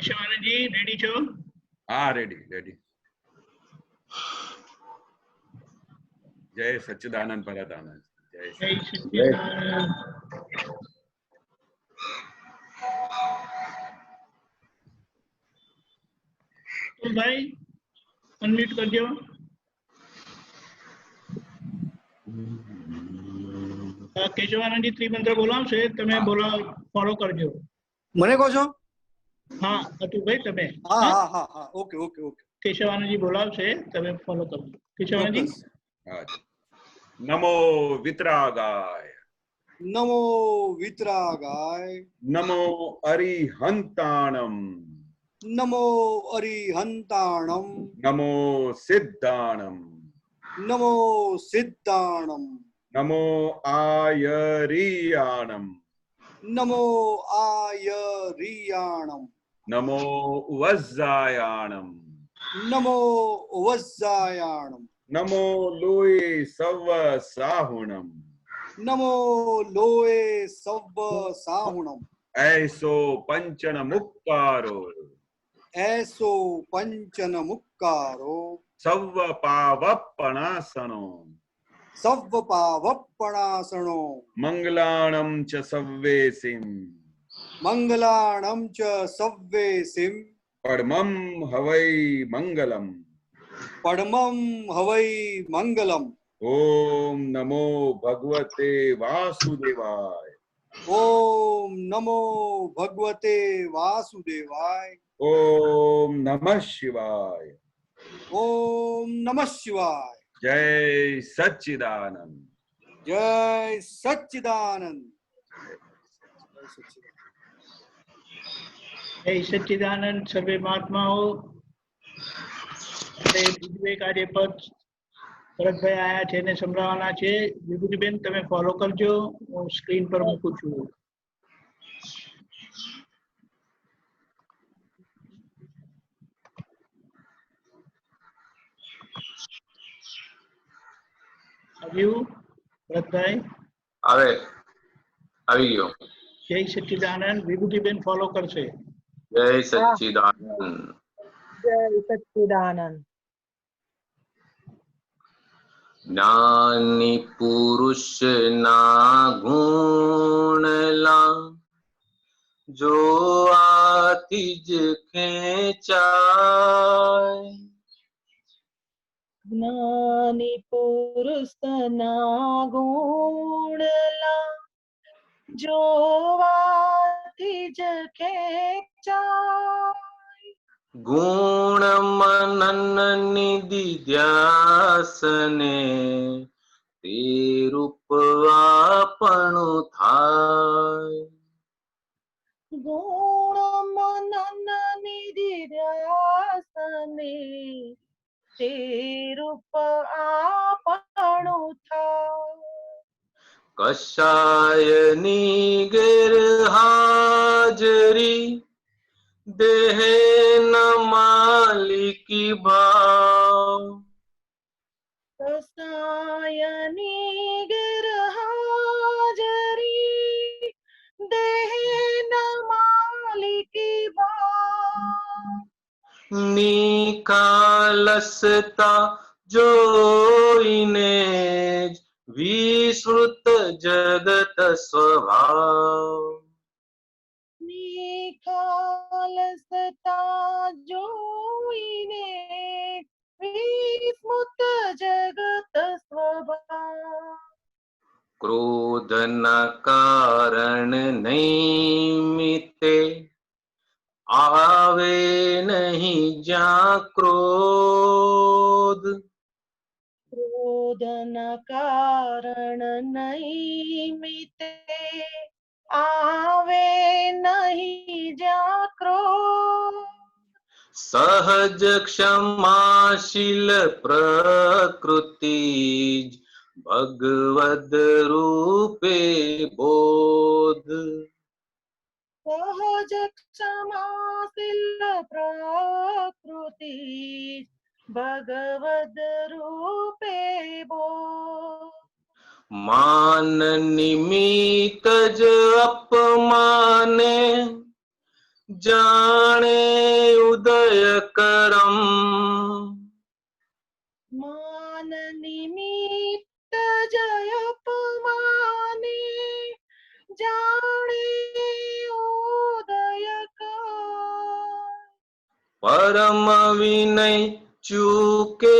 Shivanandji ready છો? હા, ready ready. જય સચ્ચિદાનંદ પરમાનંદ. જય સચ્ચિદાનંદ. તો ભાઈ અનમ્યુટ કરજો. કેશવાનંદજી ત્રિમંત્ર બોલાવશે, તમે ફોલો કરજો. મને કહો છો? હા અતુભાઈ તમે. હા હા હા હા, ઓકે ઓકે ઓકે. કેશવાનંદજી બોલાવશે, તમે ફોલો કરજો. કેશવાનંદજી. નમો વિતરાગાય. નમો વિતરાગાય. નમો અરિહંતાણમ. નમો અરિહંતાણમ. નમો સિદ્ધાણમ. નમો સિદ્ધાણમ. નમો આયરિયાણમ. નમો આયરિયાણમ. નમો વજ્જાયાણમ. નમો વજ્જાયાણમ. નમો લોય સવ સાહુણમ. નમો લોય સવ સાહુણમ. એસો પંચન મુક્કારો. એસો પંચન મુક્કારો. સવ પાવપણાસણો. સવ પાવપણાસણો. મંગલાણમ ચ સવ્વેસિમ. મંગલાણમ ચ સવ્વેસિમ. પરમં હવૈ મંગલમ. પરમં હવૈ મંગલમ. ઓમ નમો ભગવતે વાસુદેવાય. ઓમ નમો ભગવતે વાસુદેવાય. ઓમ નમઃ શિવાય. ઓમ નમઃ શિવાય. જય સચ્ચિદાનંદ. જય સચ્ચિદાનંદ. જય સચ્ચિદાનંદ સર્વે મહાત્માઓ. બીજું એક આજે પદ ભરતભાઈ આયા છે એને સંભળાવવાના છે. વિભૂતિબેન તમે ફોલો કરજો, હું સ્ક્રીન પર મૂકું છું. આવ્યું ભરતભાઈ? આવે આવી ગયો. જય સચ્ચિદાનંદ. વિભૂતિબેન ફોલો કરશે. જય સચ્ચિદાનંદ. જય સચ્ચિદાનંદ. જ્ઞાની પુરુષ ના ગુણલા જો આથી જ ખેંચાય. જ્ઞાની પુરુષના ગુણલા જોવાથી જ ખેંચાય. ગુણ મનન નિધિ ધ્યાસને તે રૂપ આપણું થાય. ગુણ મનન નિધિ ધ્યાસને તે રૂપ આપણું થાય. કશાયની ગેરહાજરી દેહ ન માલિકી ભાવ. કસાયની ગેરહાજરી દેહ ન માલિકી ભાવ. નિખાલસતા જોઈને જ વિસ્મૃત જગત સ્વભાવ. નિખાલસતા જોઈને વિસ્મૃત જગત સ્વભાવ. ક્રોધના કારણ નૈમિત્તે આવે નહીં જ્યાં ક્રોધ. ક્રોધના કારણ નૈમિત્તે આવે નહીં જ્યાં ક્રોધ. સહજ ક્ષમાશીલ પ્રકૃતિ જ ભગવદ રૂપે બોધ. સહજ ક્ષમાશીલ પ્રકૃતિ ભગવદ રૂપે બોધ. मान निमित्त ज अपमाने जाने उदय करम मान निमित्त जय अपमाने जाने उदय कर परम विनय चूके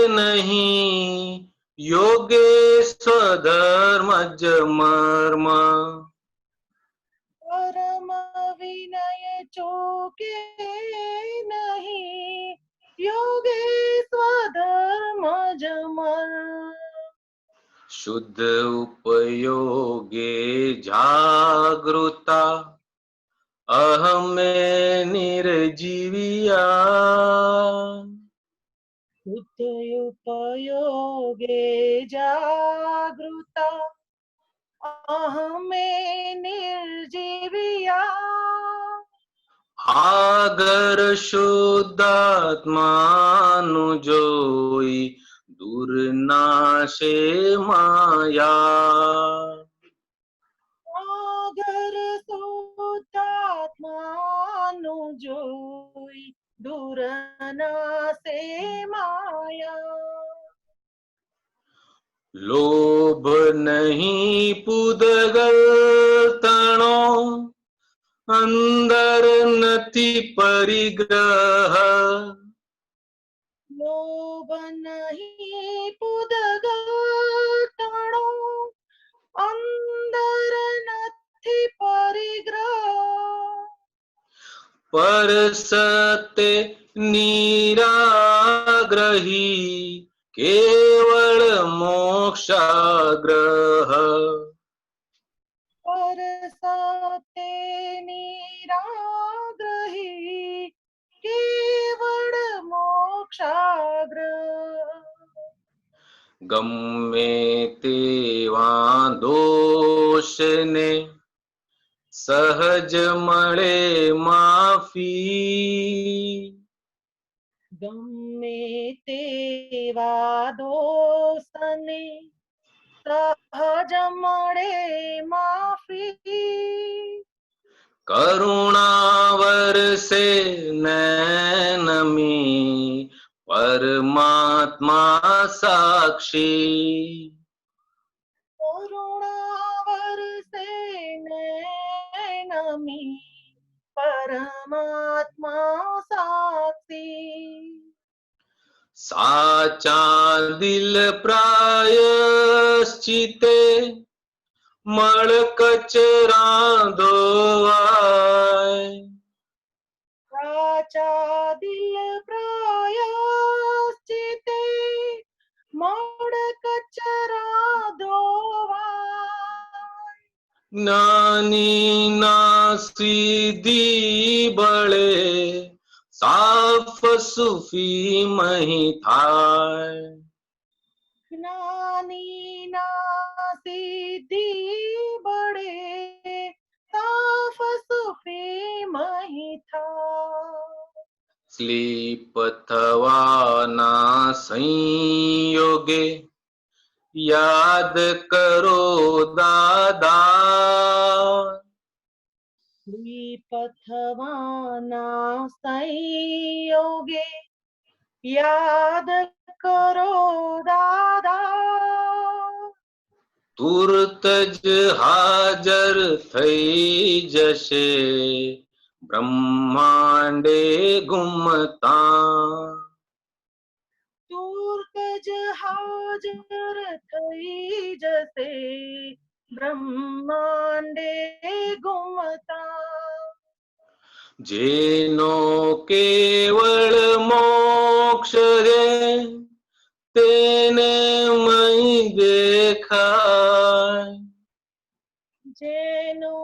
नहीं योगे स्वधर्म मर्म परम विनय चूके नहीं योगे स्वधर्म जमर शुद्ध उपयोगे जागृता अहमे निर्जीविया शुद्ध उपयोगे जागृता अहमे निर्जीविया आगर शुद्धात्मानुजोई दुर्नाशे माया आगर शुद्धात्मानुजोई दुरनासे माया लोभ नहीं पुदगल तणो अंदर नति परिग्रह लोभ नहीं पुदगल तणो अंदर नथी परिग्रह पर सत्य निराग्रही केवल मोक्षाग्रह पर सत्य निराग्रही केवल मोक्षाग्रह गम्मे तेवा दोष ने सहज मळे माफी गम्मे तेवा दोषने सहज मळे माफी करुणावर से नैनमी परमात्मा साक्षी करुणावर से नैनमी परमात्मा साक्षी साचा दिल प्रायश्चिते मळ कचरा धोवाय राजा दिल प्रायश्चिते मळ कचरा धोवाय ज्ञानी ना सिद्धि बळे साफ सुफी मही थाय ज्ञानी ना सिद्धि बड़े साफ सुफी मही था स्लीप थवा ना संयोगे याद करो दादा पथवाना संयोगे याद करो दादा तुरत ज हाजर થઈ જશે બ્રહ્માંડે ઘૂમતા तुर्त ज हाजर थई जसे ब्रह्मांडे घूमता જેનો કેવળ મોક્ષ રે તેને મહી દેખાય जेनो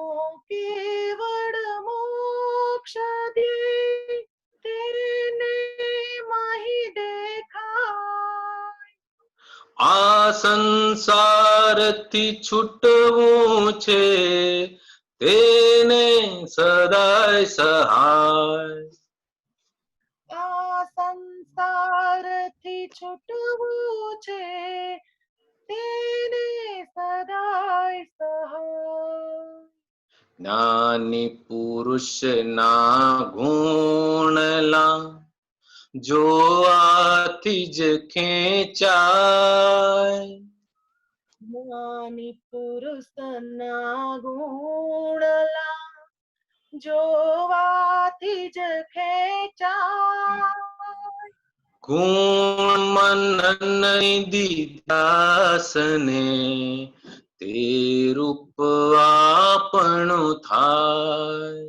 केवल मोक्ष दे तेने माही देखा આ સંસારથી છૂટવું છે તેને સદાય સહાય आ संसार थी छूटवू छे તેને સદાય સહાય. જ્ઞાની પુરુષના ગુણલા જોવાથી જ ખેંચાય. જ્ઞાની પુરુષના ગુણલા જોવાથી જ ખેંચાય. ગુણ મનન દીદાસને તે રૂપ આપણું થાય.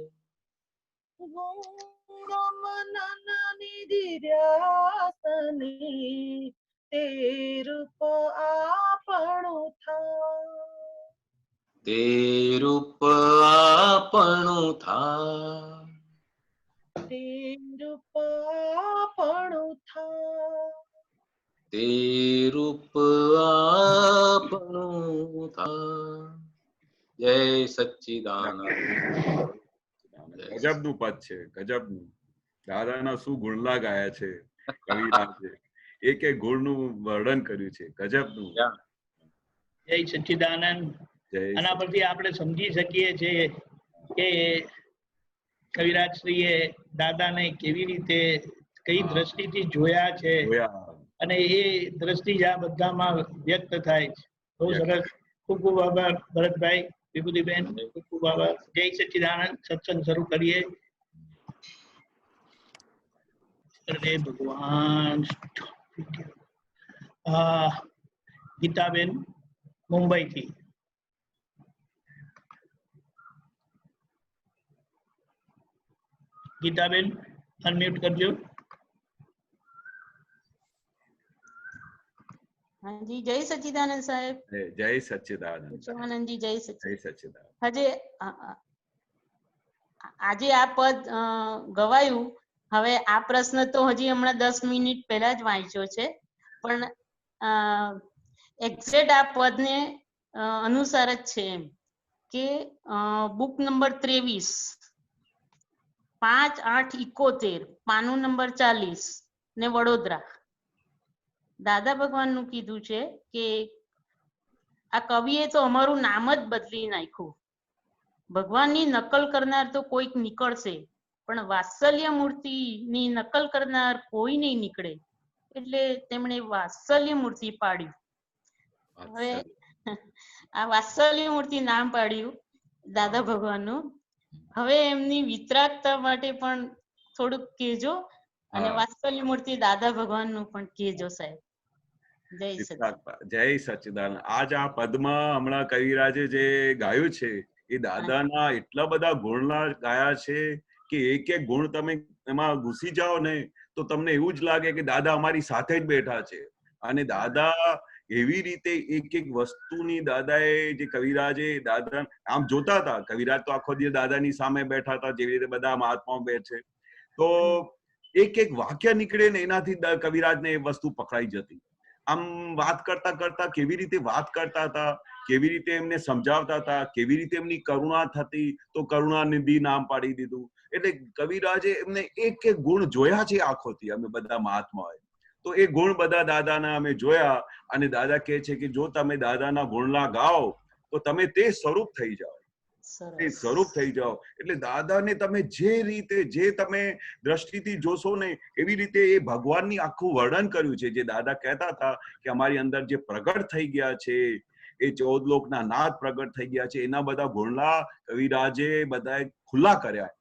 ગુણ મનન નિધિધ્યાસની તે રૂપ આપણું થાય. તે રૂપ આપણું થાય. તે રૂપ આપણું થાય. તે રૂપ આપણું થાય. જય સચ્ચિદાનંદ. ગજબનું પદ છે, ગજબનું. દાદાના શું ગુણલા ગાયા છે કવિરાજે. એક એક ગુણનું વર્ણન કર્યું છે, ગજબનું. જય સચ્ચિદાનંદ. આના પરથી આપણે સમજી શકીએ છીએ કે કવિરાજશ્રીએ દાદાને કેવી રીતે કઈ દ્રષ્ટિથી જોયા છે અને એ દ્રષ્ટિ જ આ બધામાં વ્યક્ત થાય છે. બહુ સરસ. ખૂબ ખૂબ આભાર ભરતભાઈ, વિભૂતિબેન, ખૂબ ખૂબ આભાર. જય સચ્ચિદાનંદ. સત્સંગ શરૂ કરીએ. અરે ભગવાન. ગીતાબેન મુંબઈથી. ગીતાબેન અનમ્યુટ કરજો. हाँ जी, जय सच्चिदानंद साहेब. जय सच्चिदानंद. आनंद जी, जय जय सच्चिदानंद. હજે આજે આ પદ ગવાયું. હવે આ પ્રશ્ન તો હજી હમણાં 10 મિનિટ પહેલા જ વાંચ્યો છે, પણ એક્ઝેક્ટ આ પદને અનુસાર જ છે. એમ કે બુક નંબર 23, 5/8/71, પાનું નંબર 40 ને વડોદરા. દાદા ભગવાનનું કીધું છે કે આ કવિએ તો અમારું નામ જ બદલી નાખ્યું. ભગવાનની નકલ કરનાર તો કોઈક નીકળશે, પણ વાત્સલ્ય મૂર્તિની નકલ કરનાર કોઈ નહીં નીકળે. એટલે તેમણે વાત્સલ્ય મૂર્તિ પાડ્યું. હવે આ વાત્સલ્ય મૂર્તિ નામ પાડ્યું દાદા ભગવાનનું. હવે એમની વિતરાગતા માટે પણ થોડુંક કહેજો, અને વાત્સલ્ય મૂર્તિ દાદા ભગવાનનું પણ કહેજો સાહેબ. જય સચ્ચિદાનંદ. આજ આ પદમાં હમણાં કવિરાજે જે ગાયું છે એ દાદાના એટલા બધા ગુણના ગાયા છે કે એક એક ગુણ તમે એમાં ઘૂસી જાઓ ને તો તમને એવું જ લાગે કે દાદા અમારી સાથે જ બેઠા છે. અને દાદા એવી રીતે એક એક વસ્તુની દાદાએ જે કવિરાજે દાદા આમ જોતા હતા. કવિરાજ તો આખો દિવસ દાદાની સામે બેઠા હતા, જેવી રીતે બધા મહાત્માઓ બેઠે. તો એક એક વાક્ય નીકળે ને એનાથી કવિરાજને એ વસ્તુ પકડાઈ જતી. આમ વાત કરતા કરતા કેવી રીતે વાત કરતા હતા, કેવી રીતે એમને સમજાવતા હતા, કેવી રીતે એમની કરુણા થતી, તો કરુણાનિધિ નામ પાડી દીધું. એટલે કવિરાજે એમને એક એક ગુણ જોયા છે આંખોથી, અમે બધા મહાત્માઓએ. તો એ ગુણ બધા દાદાના અમે જોયા, અને દાદા કહે છે કે જો તમે દાદાના ગુણલા ગાઓ તો તમે તે સ્વરૂપ થઈ જાઓ. એ સ્વરૂપ થઈ જાઓ. એટલે દાદાને તમે જે રીતે જે તમે દ્રષ્ટિથી જોશો ને એવી રીતે એ ભગવાનની આખું વર્ણન કર્યું છે. જે દાદા કહેતા હતા કે અમારી અંદર જે પ્રગટ થઈ ગયા છે, એ 14 લોકના નાદ પ્રગટ થઈ ગયા છે, એના બધા ગુણલા કવિરાજે બધાએ ખુલ્લા કર્યા.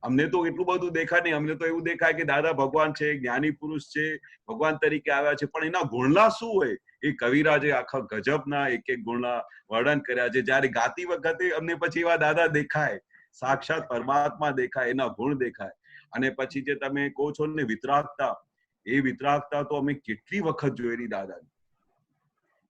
અમને તો એટલું બધું દેખાય નહીં. અમને તો એવું દેખાય કે દાદા ભગવાન છે, જ્ઞાની પુરુષ છે, ભગવાન તરીકે આવ્યા છે, પણ એના ગુણલા શું હોય એ કવિરાજે આખા ગજબના એક એક ગુણલા વર્ણન કર્યા છે. જયારે ગાતી વખતે અમને પછી એવા દાદા દેખાય, સાક્ષાત પરમાત્મા દેખાય, એના ગુણ દેખાય. અને પછી જે તમે કહો છો ને વિતરાગતા, એ વિતરાગતા તો અમે કેટલી વખત જોયેલી દાદાની.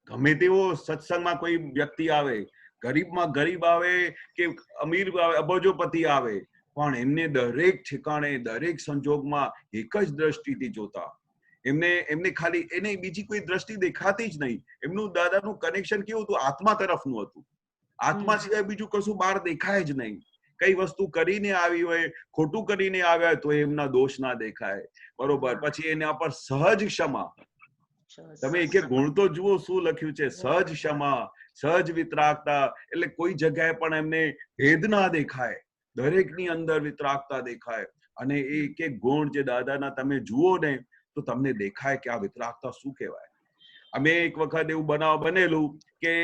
ગમે તેવો સત્સંગમાં કોઈ વ્યક્તિ આવે, ગરીબમાં ગરીબ આવે કે અમીર આવે, અબજોપતિ આવે, પણ એમને દરેક ઠેકાણે દરેક સંજોગમાં એક જ દ્રષ્ટિથી જોતા. એમને ખાલી એને બીજી કોઈ દ્રષ્ટિ દેખાતી જ નહીં. એમનું દાદાનું કનેક્શન કેવું હતું? આત્મા તરફનું હતું. આત્મા સિવાય બીજું કશું બહાર દેખાય જ નહીં. કઈ વસ્તુ કરીને આવી હોય, ખોટું કરીને આવ્યા હોય તો એમના દોષ ના દેખાય. બરોબર. પછી એના પર સહજ ક્ષમા, તમે એક એક ગુણ તો જુઓ શું લખ્યું છે. સહજ ક્ષમા, સહજ વિતરાગતા, એટલે કોઈ જગ્યાએ પણ એમને ભેદ ના દેખાય, દરેકની અંદર વિતરાગતા દેખાય. અને એ એક એક ગુણ જે દાદાના તમે જુઓ ને તો તમને દેખાય કે આ વિતરાગતા શું કહેવાય. અમે એક વખત એવું બનેલું કે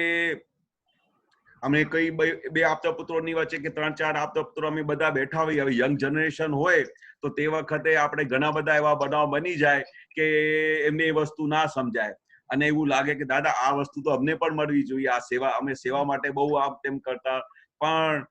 અમે કઈ બે આપતા પુત્રોની વચ્ચે કે 3-4 આપતા પુત્રો અમે બધા બેઠા હોઈએ, હવે યંગ જનરેશન હોય તો તે વખતે આપણે ઘણા બધા એવા બનાવ બની જાય કે એમને એ વસ્તુ ના સમજાય અને એવું લાગે કે દાદા આ વસ્તુ તો અમને પણ મળવી જોઈએ, આ સેવા અમે સેવા માટે બહુ આમ તેમ કરતા, પણ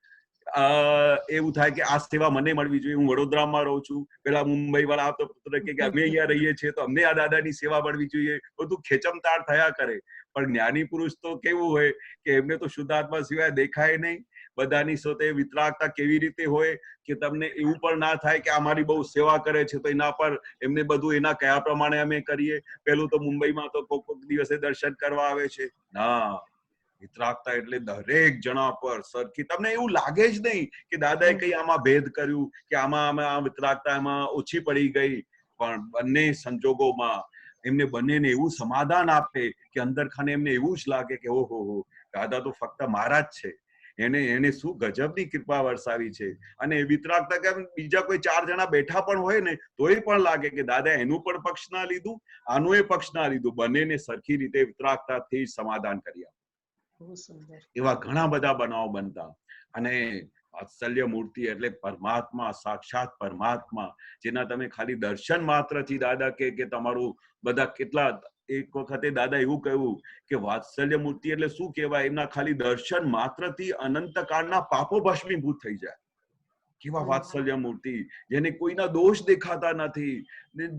એવું થાય કે આ સેવા મને મળવી જોઈએ. હું વડોદરામાં રહું છું, પેલા મુંબઈ વાળા આપતા પુત્ર કે અમે અહીંયા રહીએ છીએ તો અમને આ દાદાની સેવા મળવી જોઈએ, બધું ખેંચમતાળ થયા કરે. પણ જ્ઞાની પુરુષ તો કેવું હોય કે એમને તો શુદ્ધાત્મા સિવાય દેખાય નહીં. બધાની સાથે વિતરાગતા કેવી રીતે હોય કે તમને એવું પણ ના થાય કે અમારી બહુ સેવા કરે છે તો એના પર એમને બધું એના કયા પ્રમાણે અમે કરીએ. પેલું તો મુંબઈમાં તો કોઈક દિવસે દર્શન કરવા આવે છે, ના, વિતરાગતા એટલે દરેક જણા પર સરખી. તમને એવું લાગે જ નહીં કે દાદાએ કઈ આમાં ભેદ કર્યું કે આમાં આ વિતરાગતા એમાં ઓછી પડી ગઈ, પણ બંને સંજોગોમાં એમને બંનેને એવું સમાધાન આપે કે અંદર ખાને એમને એવું જ લાગે કે ઓહો દાદા તો ફક્ત મારા જ છે, એને શું ગજબની કૃપા વરસાવી છે. અને વિતરાગતા કેમ બીજા કોઈ 4 જણા બેઠા પણ હોય ને તોય પણ લાગે કે દાદા એનું પણ પક્ષ ના લીધું, આનું એ પક્ષ ના લીધું, બંનેને સરખી રીતે વિતરાગતાથી સમાધાન કર્યા. એવા ઘણા બધા બનાવો બનતા. અને વાત્સલ્ય મૂર્તિ એટલે પરમાત્મા, સાક્ષાત પરમાત્મા, જેના તમે ખાલી દર્શન માત્રથી દાદા કે તમારું બધા કેટલા. એક વખતે દાદા એવું કહ્યું કે વાત્સલ્ય મૂર્તિ એટલે શું કહેવાય, એમના ખાલી દર્શન માત્રથી અનંતકાળના પાપો ભસ્મીભૂત થઈ જાય. કેવા વાત્સલ્ય મૂર્તિ, જેને કોઈના દોષ દેખાતા નથી,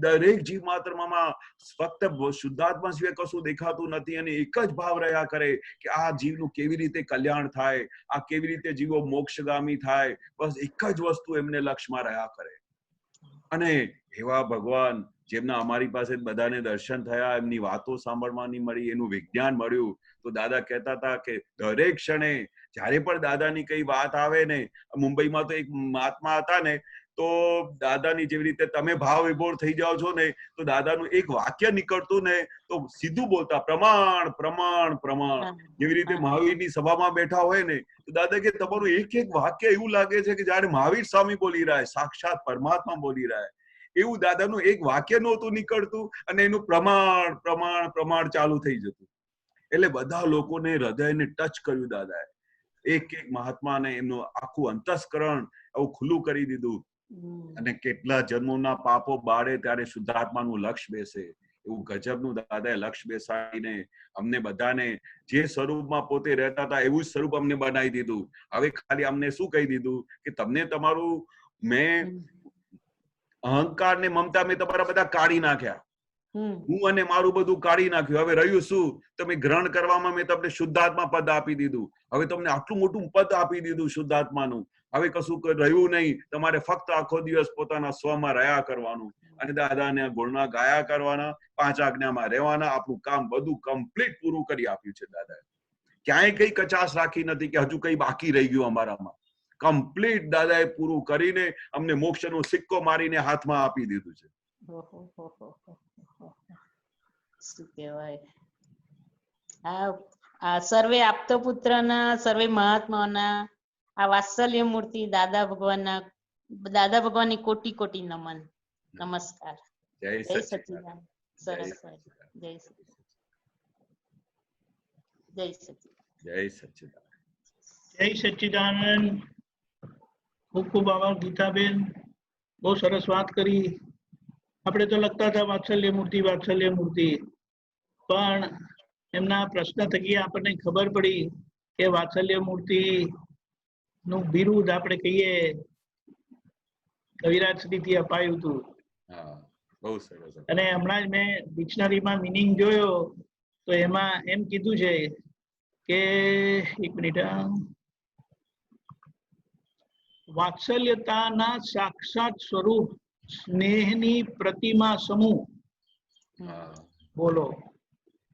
દરેક જીવ માત્રમાં ફક્ત શુદ્ધાત્મા સિવાય કશું દેખાતું નથી અને એક જ ભાવ રહ્યા કરે કે આ જીવનું કેવી રીતે કલ્યાણ થાય, આ કેવી રીતે જીવો મોક્ષગામી થાય, બસ એક જ વસ્તુ એમને લક્ષ્યમાં રહ્યા કરે. અને એવા ભગવાન જેમના અમારી પાસે બધાને દર્શન થયા, એમની વાતો સાંભળવાની મળી, એનું વિજ્ઞાન મળ્યું, તો દાદા કહેતા હતા કે દરેક ક્ષણે જયારે પણ દાદાની કઈ વાત આવે ને, મુંબઈમાં તો એક મહાત્મા હતા ને, તો દાદાની જેવી રીતે તમે ભાવ વિભોર થઈ જાઓ છો ને, તો દાદાનું એક વાક્ય નીકળતું ને તો સીધું બોલતા પ્રમાણ પ્રમાણ પ્રમાણ. જેવી રીતે મહાવીરની સભામાં બેઠા હોય ને તો દાદા કે તમારું એક એક વાક્ય એવું લાગે છે કે જાણે મહાવીર સ્વામી બોલી રહ્યા, સાક્ષાત પરમાત્મા બોલી રહ્યા. એવું દાદાનું એક વાક્ય નહોતું નીકળતું અને એનું પ્રમાણ પ્રમાણ પ્રમાણ ચાલુ થઈ જતું. એટલે બધા લોકોને હૃદયને ટચ કર્યું દાદાએ. એક એક મહાત્માને એમનું આખું અંતસ્કરણ આવું ખુલ્લું કરી દીધું. અને કેટલા જન્મોના પાપો બાળે ત્યારે શુદ્ધાત્માનું લક્ષ્ય બેસે, એવું ગજબનું દાદાએ લક્ષ્ય બેસાડીને અમને બધાને જે સ્વરૂપમાં પોતે રહેતા હતા એવું જ સ્વરૂપ અમને બનાવી દીધું. હવે ખાલી અમને શું કહી દીધું કે તમને તમારું મેં અહંકાર ને મમતા મેં તમારા બધા કાઢી નાખ્યા, હું અને મારું બધું કાઢી નાખ્યું. હવે રહ્યું શું, તમે ગ્રહણ કરવામાં મેં તમને શુદ્ધાત્મા પદ આપી દીધું. હવે તમને આટલું મોટું પદ આપી દીધું શુદ્ધાત્માનું. હવે કશું રહ્યું નહીં, તમારે ફક્ત આખો દિવસ પોતાના સ્વમાં રહ્યા કરવાનું અને દાદાને ગુણના ગાયા કરવાના, 5 આજ્ઞામાં રહેવાના. આપણું કામ બધું કમ્પ્લીટ પૂરું કરી આપ્યું છે દાદાએ. ક્યાંય કઈ કચાશ રાખી નથી કે હજુ કઈ બાકી રહી ગયું અમારામાં. કમ્પ્લીટ દાદાએ પૂરું કરીને અમને મોક્ષનો સિક્કો મારીને હાથમાં આપી દીધું છે. શું કહેવાય, આ સર્વે આપતો પુત્રના, સર્વે મહાત્માઓના આ વાત્સલ્ય મૂર્તિ દાદા ભગવાનની કોટી કોટી નમન, નમસ્કાર. જય સચ્ચિદાનંદ. સરસ, જય સચ્ચિદાનંદ. જય સચ્ચિદાનંદ. જય સચ્ચિદાનંદ. જય સચ્ચિદાનંદ. ખૂબ ખૂબ આભાર ગીતાબેન, બહુ સરસ વાત કરી. આપણે તો લખતા હતા વાત્સલ્ય મૂર્તિ વાત્સલ્ય મૂર્તિ, પણ એમના પ્રશ્ન થકી આપણને ખબર પડી કે વાત્સલ્ય મૂર્તિ નું બિરુદ આપણે કહીએ કવિરાજ શ્રીથી અપાયું હતું. અને હમણાં જ મેં ડિક્શનરીમાં મિનિંગ જોયો તો એમાં એમ કીધું છે કે, એક મિનિટ, વાત્સલ્યતાના સાક્ષાત સ્વરૂપ, સ્નેહની પ્રતિમા સમૂહ. બોલો,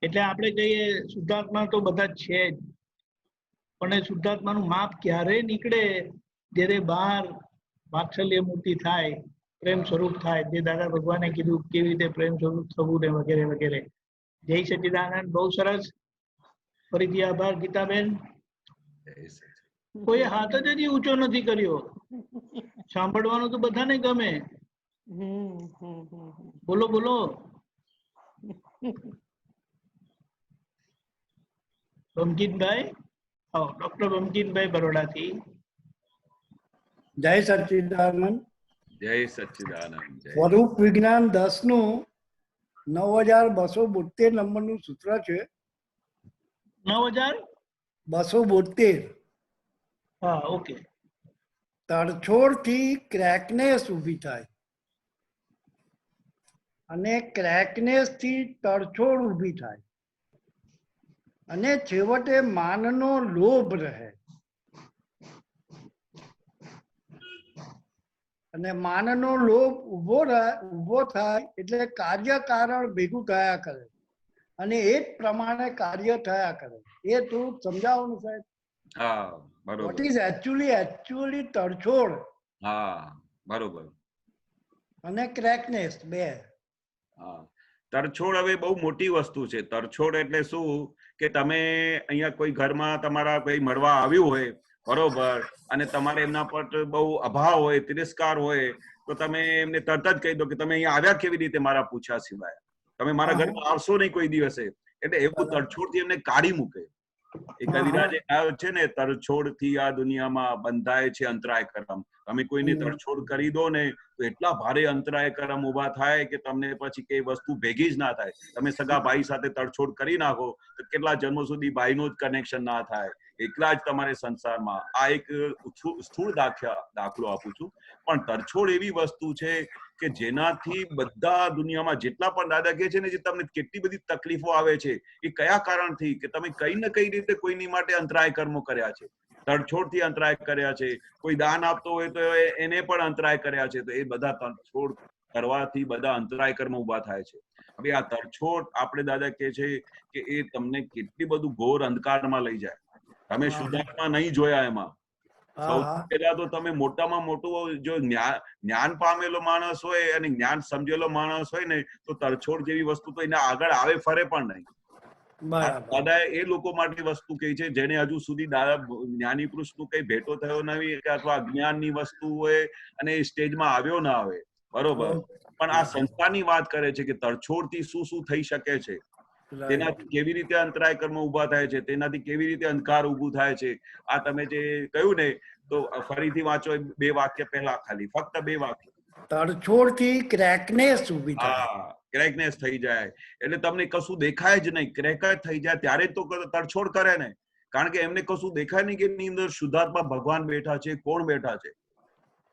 એટલે આપણે કહીએ શુદ્ધાત્મા તો બધા જ છે જ, પણ શુદ્ધાત્માનું માપ ક્યારે નીકળે જ્યારે બહાર વાત્સલ્ય મૂર્તિ થાય, પ્રેમ સ્વરૂપ થાય. જે દાદા ભગવાને કીધું કેવી રીતે પ્રેમ સ્વરૂપ થવું ને વગેરે વગેરે. જય સચ્ચિદાનંદ. બહુ સરસ. ફરીથી આભાર ગીતાબેન. કોઈ હાથ જ હજી ઊંચો નથી કર્યો. સાંભળવાનું તો બધાને ગમે. બોલો બોલો. બમકીનભાઈ, ડોક્ટર બમકીનભાઈ બરોડાથી. જય સચ્ચિદાનંદ. જય સચ્ચિદાનંદ. સ્વરૂપ વિજ્ઞાન 10 નું 9272 નંબરનું સૂત્ર છે. 9272. હા, ઓકે. તરછોડથી ક્રેકનેસ ઊભી થાય અને ક્રેકનેસ થી તરછોડ ઊભી થાય અને છેવટે માનનો લોભ રહે અને માનનો લોભ ઊભો થાય એટલે કાર્ય કારણ ભેગું થયા કરે અને એ જ પ્રમાણે કાર્ય થયા કરે. એ તું સમજાવવાનું સાહેબ. હા, બરોબર. વોટ ઇઝ એકચ્યુઅલી તરછોડ? હા, બરોબર. અને ક્રેકનેસ બે. હા, તરછોડ હવે બહુ મોટી વસ્તુ છે. તરછોડ એટલે શું કે તમે અહીંયા કોઈ ઘરમાં તમારા કોઈ મળવા આવ્યું હોય, બરોબર, અને તમારે એમના પર બહુ અભાવ હોય, તિરસ્કાર હોય, તો તમે એમને તરત જ કહી દો કે તમે અહીંયા આવ્યા કેવી રીતે મારા પૂછ્યા સિવાય, તમે મારા ઘરમાં આવશો નહીં કોઈ દિવસે. એટલે એવું તરછોડથી એમને કાઢી મૂકે. એ કવિરાજે કહ્યું છે ને, તરછોડથી આ દુનિયામાં બંધાય છે અંતરાય કરમ. તમે કોઈને તરછોડ કરી દો ને તો એટલા ભારે અંતરાય કરમ ઉભા થાય કે તમને પછી કઈ વસ્તુ ભેગી જ ના થાય. તમે સગા ભાઈ સાથે તરછોડ કરી નાખો તો કેટલા જન્મો સુધી ભાઈનું જ કનેક્શન ના થાય. એકલા જ તમારે સંસારમાં. આ એક સ્થૂળ દાખલો આપું છું. પણ તરછોડ એવી વસ્તુ છે કે જેનાથી બધા દુનિયામાં જેટલા પણ દાદા કહે છે ને, જે તમને કેટલી બધી તકલીફો આવે છે એ કયા કારણથી કે તમે કઈ ને કઈ રીતે કોઈની માટે અંતરાય કર્મો કર્યા છે. તરછોડથી અંતરાય કર્યા છે. કોઈ દાન આપતો હોય તો એને પણ અંતરાય કર્યા છે. તો એ બધા તરછોડ કરવાથી બધા અંતરાય કર્મ ઉભા થાય છે. હવે આ તરછોડ આપણે દાદા કહે છે કે એ તમને કેટલી બધું ઘોર અંધકારમાં લઈ જાય. તમે શુદ્ધાત્મા નહીં જોયા એમાં. સૌથી પહેલા તો તમે મોટામાં મોટું જો જ્ઞાન પામેલો માણસ હોય અને જ્ઞાન સમજેલો માણસ હોય ને, તો તરછોડ જેવી વસ્તુ તો એને આગળ આવે ફરે પણ નહીં. દાદા એ લોકો માટે વસ્તુ કહી છે જેને હજુ સુધી દાદા જ્ઞાની પુરુષ નું કઈ ભેટો થયો નથી કે અથવા અજ્ઞાનની વસ્તુ હોય અને એ સ્ટેજમાં આવ્યો ના આવે, બરોબર. પણ આ સંસ્કારની વાત કરે છે કે તરછોડથી શું શું થઈ શકે છે, તેનાથી કેવી રીતે અંતરાય કર્મ ઉભા થાય છે, તેનાથી કેવી રીતે અંધકાર ઉભું થાય છે. આ તમે જે કહ્યું ને, તો ફરીથી વાંચો 2 વાક્ય પહેલા, ખાલી ફક્ત 2 વાક્ય. તરછોડથી ક્રેકનેસ ઊભી થાય. હા, ક્રેકનેસ થઈ જાય એટલે તમને કશું દેખાય જ નહીં. ક્રેક જ થઈ જાય ત્યારે તો તરછોડ કરે ને, કારણ કે એમને કશું દેખાય નહીં કે એની અંદર શુદ્ધાત્મા ભગવાન બેઠા છે, કોણ બેઠા છે,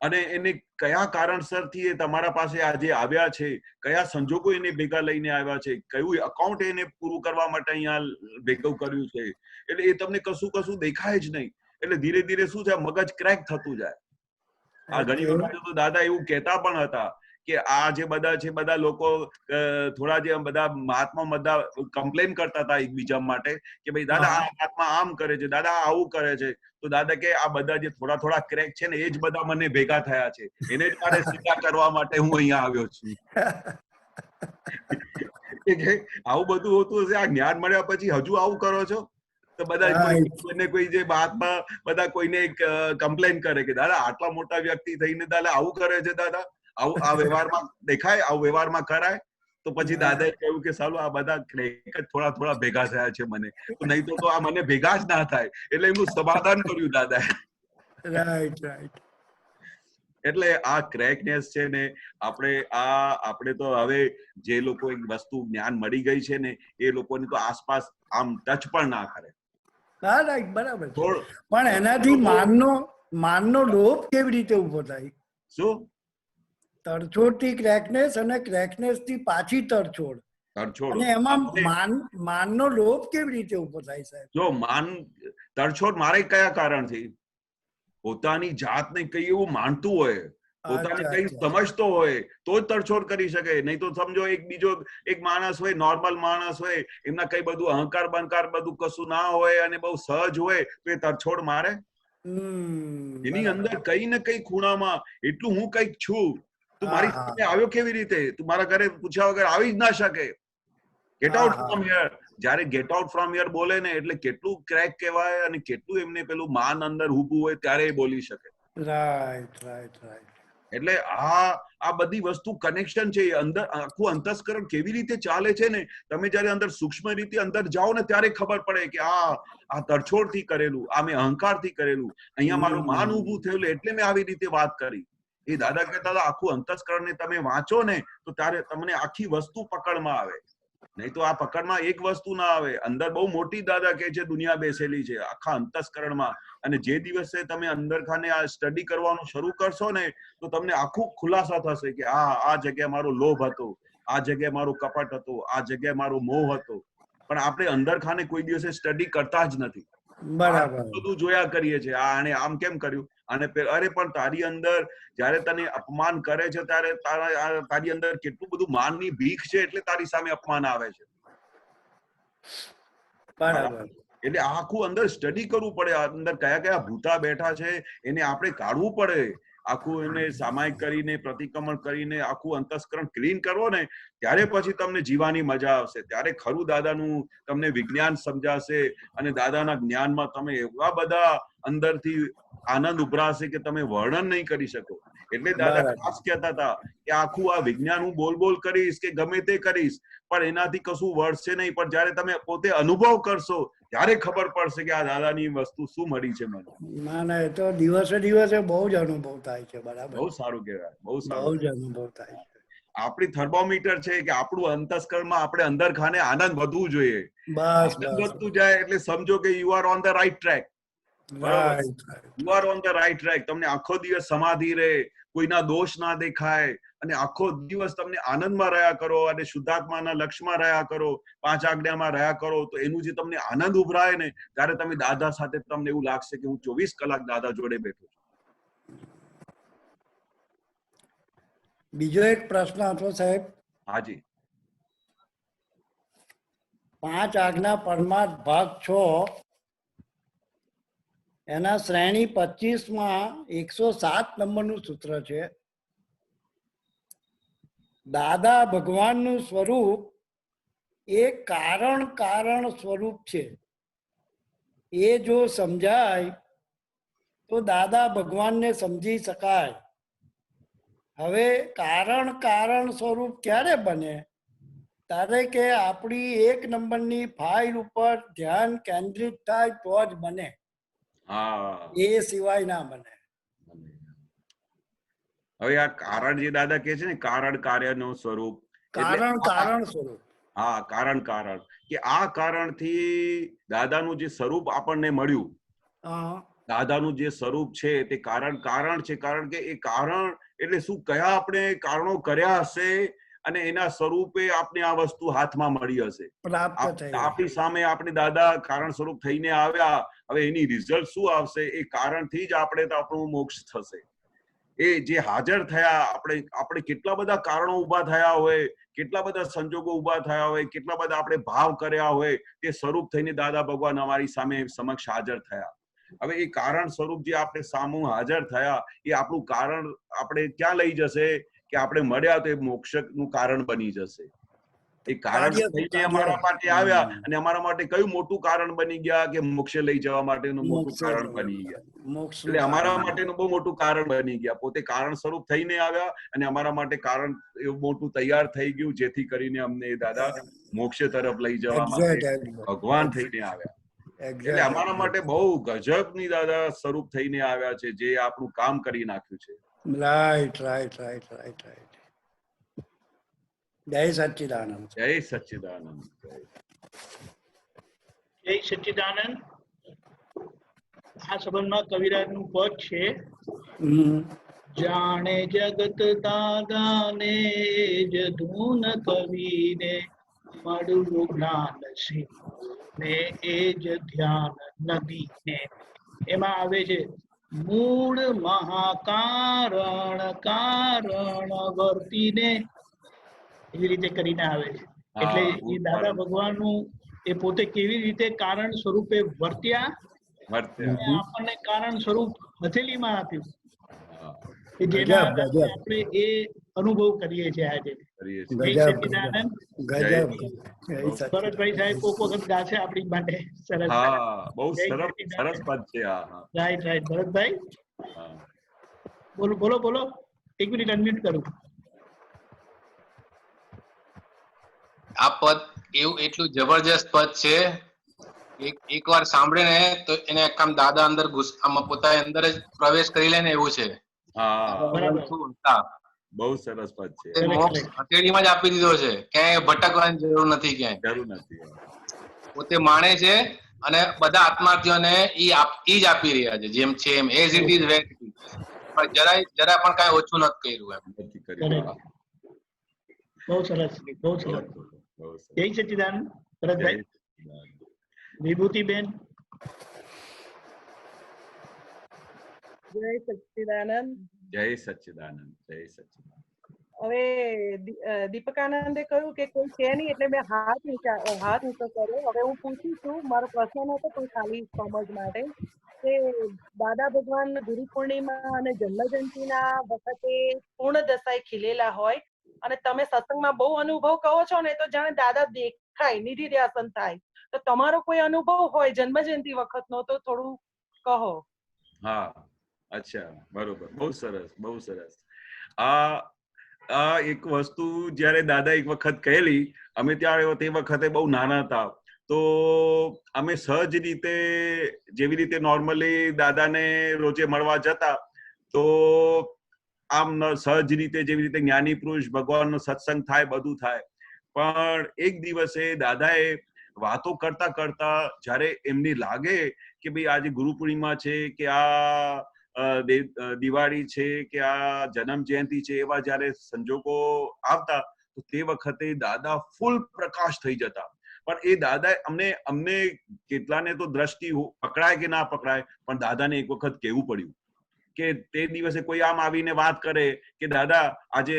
અને એને કયા કારણસરથી એ તમારા પાસે આજે આવ્યા છે, કયા સંજોગો એને ભેગા લઈને આવ્યા છે, કયું અકાઉન્ટ એને પૂરું કરવા માટે અહીંયા ભેગું કર્યું છે. એટલે એ તમને કશું દેખાય જ નહીં. એટલે ધીરે ધીરે શું છે, મગજ ક્રેક થતું જાય. આ ઘણી વખત તો દાદા એવું કહેતા પણ હતા કે આ જે બધા છે, બધા લોકો થોડા જે બધા મહાત્મા બધા કમ્પ્લેન કરતા હતા એકબીજા માટે કે ભાઈ દાદા આ મહાત્મા આમ કરે છે, દાદા આવું કરે છે. તો દાદા કે આ બધા જે થોડા ક્રેક છે ને, એ જ બધા મને ભેગા થયા છે, એને જ મારે સીધા કરવા માટે હું અહીંયા આવ્યો છું. આવું બધું હોતું હશે. આ જ્ઞાન મળ્યા પછી હજુ આવું કરો છો? તો બધા કોઈ જે બાદમાં બધા કોઈને કમ્પ્લેન કરે કે દાદા આટલા મોટા વ્યક્તિ થઈને દાદા આવું કરે છે, દાદા આવું આ વ્યવહારમાં દેખાય, આવું વ્યવહારમાં કરાય. તો પછી દાદાએ કહ્યું કે સાલું આ બધા ક્રેક જ થોડા ભેગા થયા છે મને, તો નહીં તો આ મને ભેગા જ ના થાય. એટલે એમનું સમાધાન કર્યું દાદાએ. રાઈટ. એટલે આ ક્રેકનેસ છે ને, આપણે તો હવે જે લોકો એક વસ્તુ જ્ઞાન મળી ગઈ છે ને, એ લોકોની તો આસપાસ આમ ટચ પણ ના કરે. હા, રાઈટ, બરાબર. પણ એનાથી માનનો લોભ કેવી રીતે ઉભો થાય? શું? તરછોડથી ક્રેકનેસ અને ક્રેકનેસ થી પાછી તરછોડ, અને એમાં માનનો લોભ કેવી રીતે ઉભો થાય સાહેબ? જો તરછોડ મારે કયા કારણથી? પોતાની જાતને કઈ એવું માનતું હોય, પોતાને કઈ સમજતો હોય તો જ તરછોડ કરી શકે. નહીં તો સમજો એક માણસ હોય, નોર્મલ માણસ હોય, એમના કઈ બધું અહંકાર બંકાર બધું કશું ના હોય અને બહુ સહજ હોય, તો એ તરછોડ મારે? એની અંદર કઈ ને કઈ ખૂણામાં એટલું હું કઈક છું. તું મારી સાથે આવ્યો કેવી રીતે? તું મારા ઘરે પૂછ્યા વગર આવી જ ના શકે. Get out from here. જયારે ગેટ આઉટ ફ્રોમ હિયર બોલે ને એટલે કેટલું ક્રેક કહેવાય અને કેટલું એમને પેલું માન અંદર ઊભું હોય ત્યારે એ બોલી શકે. Right right right. એટલે આ બધી વસ્તુ કનેક્શન છે. અંદર આખું અંતસ્કરણ કેવી રીતે ચાલે છે ને, તમે જયારે અંદર સૂક્ષ્મ રીતે અંદર જાઓ ને ત્યારે ખબર પડે કે આ તરછોડ થી કરેલું, આ મેં અહંકાર થી કરેલું, અહીંયા મારું માન ઊભું થયેલું એટલે મેં આવી રીતે વાત કરી. એ દાદા કહેતા હતા આખું અંતસ્કરણ ને તમે વાંચો ને તો ત્યારે તમને આખી વસ્તુ પકડમાં આવે. નહીં તો આ પકડમાં એક વસ્તુ ના આવે. અંદર બહુ મોટી દાદા કહે છે દુનિયા બેસેલી છે આખા અંતસ્કરણમાં. અને જે દિવસે તમે અંદર ખાને આ સ્ટડી કરવાનું શરૂ કરશો ને તો તમને આખું ખુલાસા થશે કે આ જગ્યાએ મારો લોભ હતો, આ જગ્યાએ મારો કપટ હતો, આ જગ્યાએ મારો મોહ હતો. પણ આપણે અંદર ખાને કોઈ દિવસે સ્ટડી કરતા જ નથી. બરાબર. બધું જોયા કરીએ છીએ આને આમ કેમ કર્યું, અને અરે પણ તારી અંદર જયારે તને અપમાન કરે છે ત્યારે તારી અંદર કેટલું બધું માનની ભીખ છે એટલે તારી સામે અપમાન આવે છે. બરાબર. એટલે આખું અંદર સ્ટડી કરવું પડે. અંદર કયા કયા ભૂતા બેઠા છે એને આપણે કાઢવું પડે. આખું એને સામાયિક કરીને પ્રતિક્રમણ કરીને આખું અંતસ્કરણ ક્લીન કરવો ને ત્યારે પછી તમને જીવાની મજા આવશે. ત્યારે ખરું દાદાનું તમને વિજ્ઞાન સમજાશે અને દાદાના જ્ઞાનમાં તમે એવા બધા અંદરથી આનંદ ઉભરાશે કે તમે વર્ણન નહીં કરી શકો. એટલે દાદા ખાસ કહેતા હતા કે આખું આ વિજ્ઞાન હું બોલ બોલ કરીશ કે ગમે તે કરીશ પણ એનાથી કશું વળશે નહીં. પણ જયારે તમે પોતે અનુભવ કરશો ત્યારે ખબર પડશે કે આ દાદાની વસ્તુ શું મળી છે મને. ના ના, એ તો દિવસે દિવસે બહુ જ અનુભવ થાય છે. બરાબર. બહુ સારું કહેવાય. બહુ બહુ સારું જ અનુભવ થાય છે. આપણી થર્મોમીટર છે કે આપણું અંતસ્કરણમાં આપણે અંદર ખાને આનંદ વધવું જોઈએ. બસ વધતું જાય એટલે સમજો કે you are on the right track. You are on the right track. તમને આખો દિવસ સમાધિ રહે, કોઈના દોષ ના દેખાય અને આખો દિવસ તમને આનંદમાં રહ્યા કરો અને શુદ્ધાત્માના લક્ષ્યમાં રહ્યા કરો, 5 આજ્ઞામાં રહ્યા કરો તો એનું જે તમને આનંદ ઉભરાય ને ત્યારે તમે દાદા સાથે તમને એવું લાગશે કે હું 24 કલાક દાદા જોડે બેઠો છું. બીજો એક પ્રશ્ન હતો સાહેબ. હાજી. 5 આજ્ઞા પરમાર્થ ભાગ 6 એના શ્રેણી 25માં 107 નંબરનું સૂત્ર છે. દાદા ભગવાનનું સ્વરૂપ એ કારણ સ્વરૂપ છે. એ જો સમજાય તો દાદા ભગવાનને સમજી શકાય. હવે કારણ સ્વરૂપ ક્યારે બને? ત્યારે કે આપણી 1 નંબરની ફાઇલ ઉપર ધ્યાન કેન્દ્રિત થાય તો જ બને. એ સિવાય ના બને. હવે આ કારણ જે દાદા કે છે ને કારણ કાર્યનું સ્વરૂપ, કારણ સ્વરૂપ. હા, કારણ કે આ કારણથી દાદાનું જે સ્વરૂપ આપણને મળ્યું, દાદાનું જે સ્વરૂપ છે તે કારણ છે. કારણ કે એ કારણ એટલે શું, કયા આપણે કારણો કર્યા હશે અને એના સ્વરૂપે આપણે આ વસ્તુ હાથમાં મળી હશે. આપણી સામે આપણે દાદા કારણ સ્વરૂપ થઈને આવ્યા. હવે એની રિઝલ્ટ શું આવશે? એ કારણથી જ આપણે તો આપણું મોક્ષ થશે. એ જે હાજર થયા, આપણે કેટલા બધા કારણો ઉભા થયા હોય, કેટલા બધા સંજોગો ઉભા થયા હોય, કેટલા બધા આપણે ભાવ કર્યા હોય, તે સ્વરૂપ થઈને દાદા ભગવાન અમારી સામે સમક્ષ હાજર થયા. હવે એ કારણ સ્વરૂપ જે આપણે સામું હાજર થયા એ આપણું કારણ આપણે ક્યાં લઈ જશે કે આપણે મળ્યા તો એ મોક્ષનું કારણ બની જશે. એ કારણ થઈને અમારા માટે આવ્યા અને અમારા માટે કયું મોટું કારણ બની ગયા કે મોક્ષે લઈ જવા માટેનું મોટું કારણ બની ગયા. એટલે અમારા માટેનું બહુ મોટું કારણ બની ગયા. પોતે કારણ સ્વરૂપ થઈને આવ્યા અને અમારા માટે કારણ એવું મોટું તૈયાર થઈ ગયું જેથી કરીને અમને દાદા મોક્ષ તરફ લઈ જવા માટે ભગવાન થઈને આવ્યા. એટલે અમારા માટે બહુ ગજબની દાદા સ્વરૂપ થઈને આવ્યા છે જે આપણું કામ કરી નાખ્યું છે. રાઈટ. જય સચ્ચિદાનંદ. જય સચ્ચિદાનંદ. જય સચ્ચિદાનંદ. આ સંબંધમાં કવિરાજનું પદ છે, જાણે જગત દાદાને જ ધૂન કવિને મળવું જ્ઞાન છે ને એ જ ધ્યાન નદીને. એમાં આવે છે મૂળ મહાકારણ વર્તીને, એવી રીતે કરીને આવે છે. એટલે એ દાદા ભગવાનનું એ પોતે કેવી રીતે કારણ સ્વરૂપે વર્ત્યા, આપણને કારણ સ્વરૂપ હથેલીમાં આપ્યું કે જેના આપણે એ અનુભવ કરીએ છીએ આજે. કરીએ જય છીએ. સચ્ચિદાનંદ. ભરતભાઈ સાહેબ કોક વખત ગાશે આપણી માટે. સરસ. હા, બહુ જય સરસ સચ્ચિદાનંદ. પદ છે આ. હા, રાઈટ રાઈટ. ભરતભાઈ હા. બોલો બોલો બોલો. એક મિનિટ અનમ્યુટ કરું. આ પદ એવું એટલું જબરજસ્ત પદ છે, એકવાર સાંભળે ને તો એને આમ દાદા અંદર આમાં પોતાની અંદર જ પ્રવેશ કરી લે ને એવું છે. હા, બરાબર. બહુ સરસ પદ છે. તે મોક્ષ હથેળીમાં જ આપી દીધો છે, ક્યાંય ભટકવાની જરૂર નથી, ક્યાંય જરૂર નથી. પોતે માણે છે અને બધા આત્માર્થીઓને ઈ જ આપી રહ્યા છે, જેમ છે એમ, as it is where it is. પણ જરા પણ કાંઈ ઓછું નથી કર્યું એમ. નથી કર્યું. બહુ સરસ, બહુ સરસ. જય સચ્ચિદાનંદ. ભરતભાઈ. વિભૂતિબેન. જય સચ્ચિદાનંદ. જય સચ્ચિદાનંદ. જય સચ્ચિદાનંદ. હવે દીપકાનંદે કહ્યું કે કોઈ છે નહીં, એટલે મેં હાથ ઊંચો કર્યો. હવે હું પૂછું છું, મારો પ્રશ્ન નહોતો પણ ખાલી સમજ માટે, કે દાદા ભગવાન ગુરુ પૂર્ણિમા અને જન્મજયંતિના વખતે પૂર્ણ દશાએ ખીલેલા હોય અને તમે સત્સંગમાં બહુ અનુભવ કહો છો ને, તો જાણે દાદા દેખાય, નિધિ ધ્યાસન થાય. તો તમારો કોઈ અનુભવ હોય જન્મજયંતિ વખતનો તો થોડું કહો. હા, અચ્છા, બરોબર. બહુ સરસ, બહુ સરસ. આ એક વસ્તુ જ્યારે દાદા એક વખત કહેલી, અમે ત્યારે તે વખતે બહુ નાના હતા, તો અમે સહજ રીતે જેવી રીતે નોર્મલી દાદાને રોજે મળવા જતા, તો આમ સહજ રીતે જેવી રીતે જ્ઞાની પુરુષ ભગવાનનો સત્સંગ થાય, બધું થાય. પણ એક દિવસે દાદાએ વાતો કરતા કરતા જ્યારે એમને લાગે કે ભાઈ આજે ગુરુ પૂર્ણિમા છે, કે આ દિવાળી છે, કે આ જન્મ જયંતિ છે, એવા જ્યારે સંજોગો આવતા, તો તે વખતે દાદા ફૂલ પ્રકાશ થઈ જતા. પણ એ દાદા અમને કેટલાને તો દ્રષ્ટિ પકડાય કે ના પકડાય, પણ દાદાને એક વખત કહેવું પડ્યું કે તે દિવસે કોઈ આમ આવીને વાત કરે કે દાદા આજે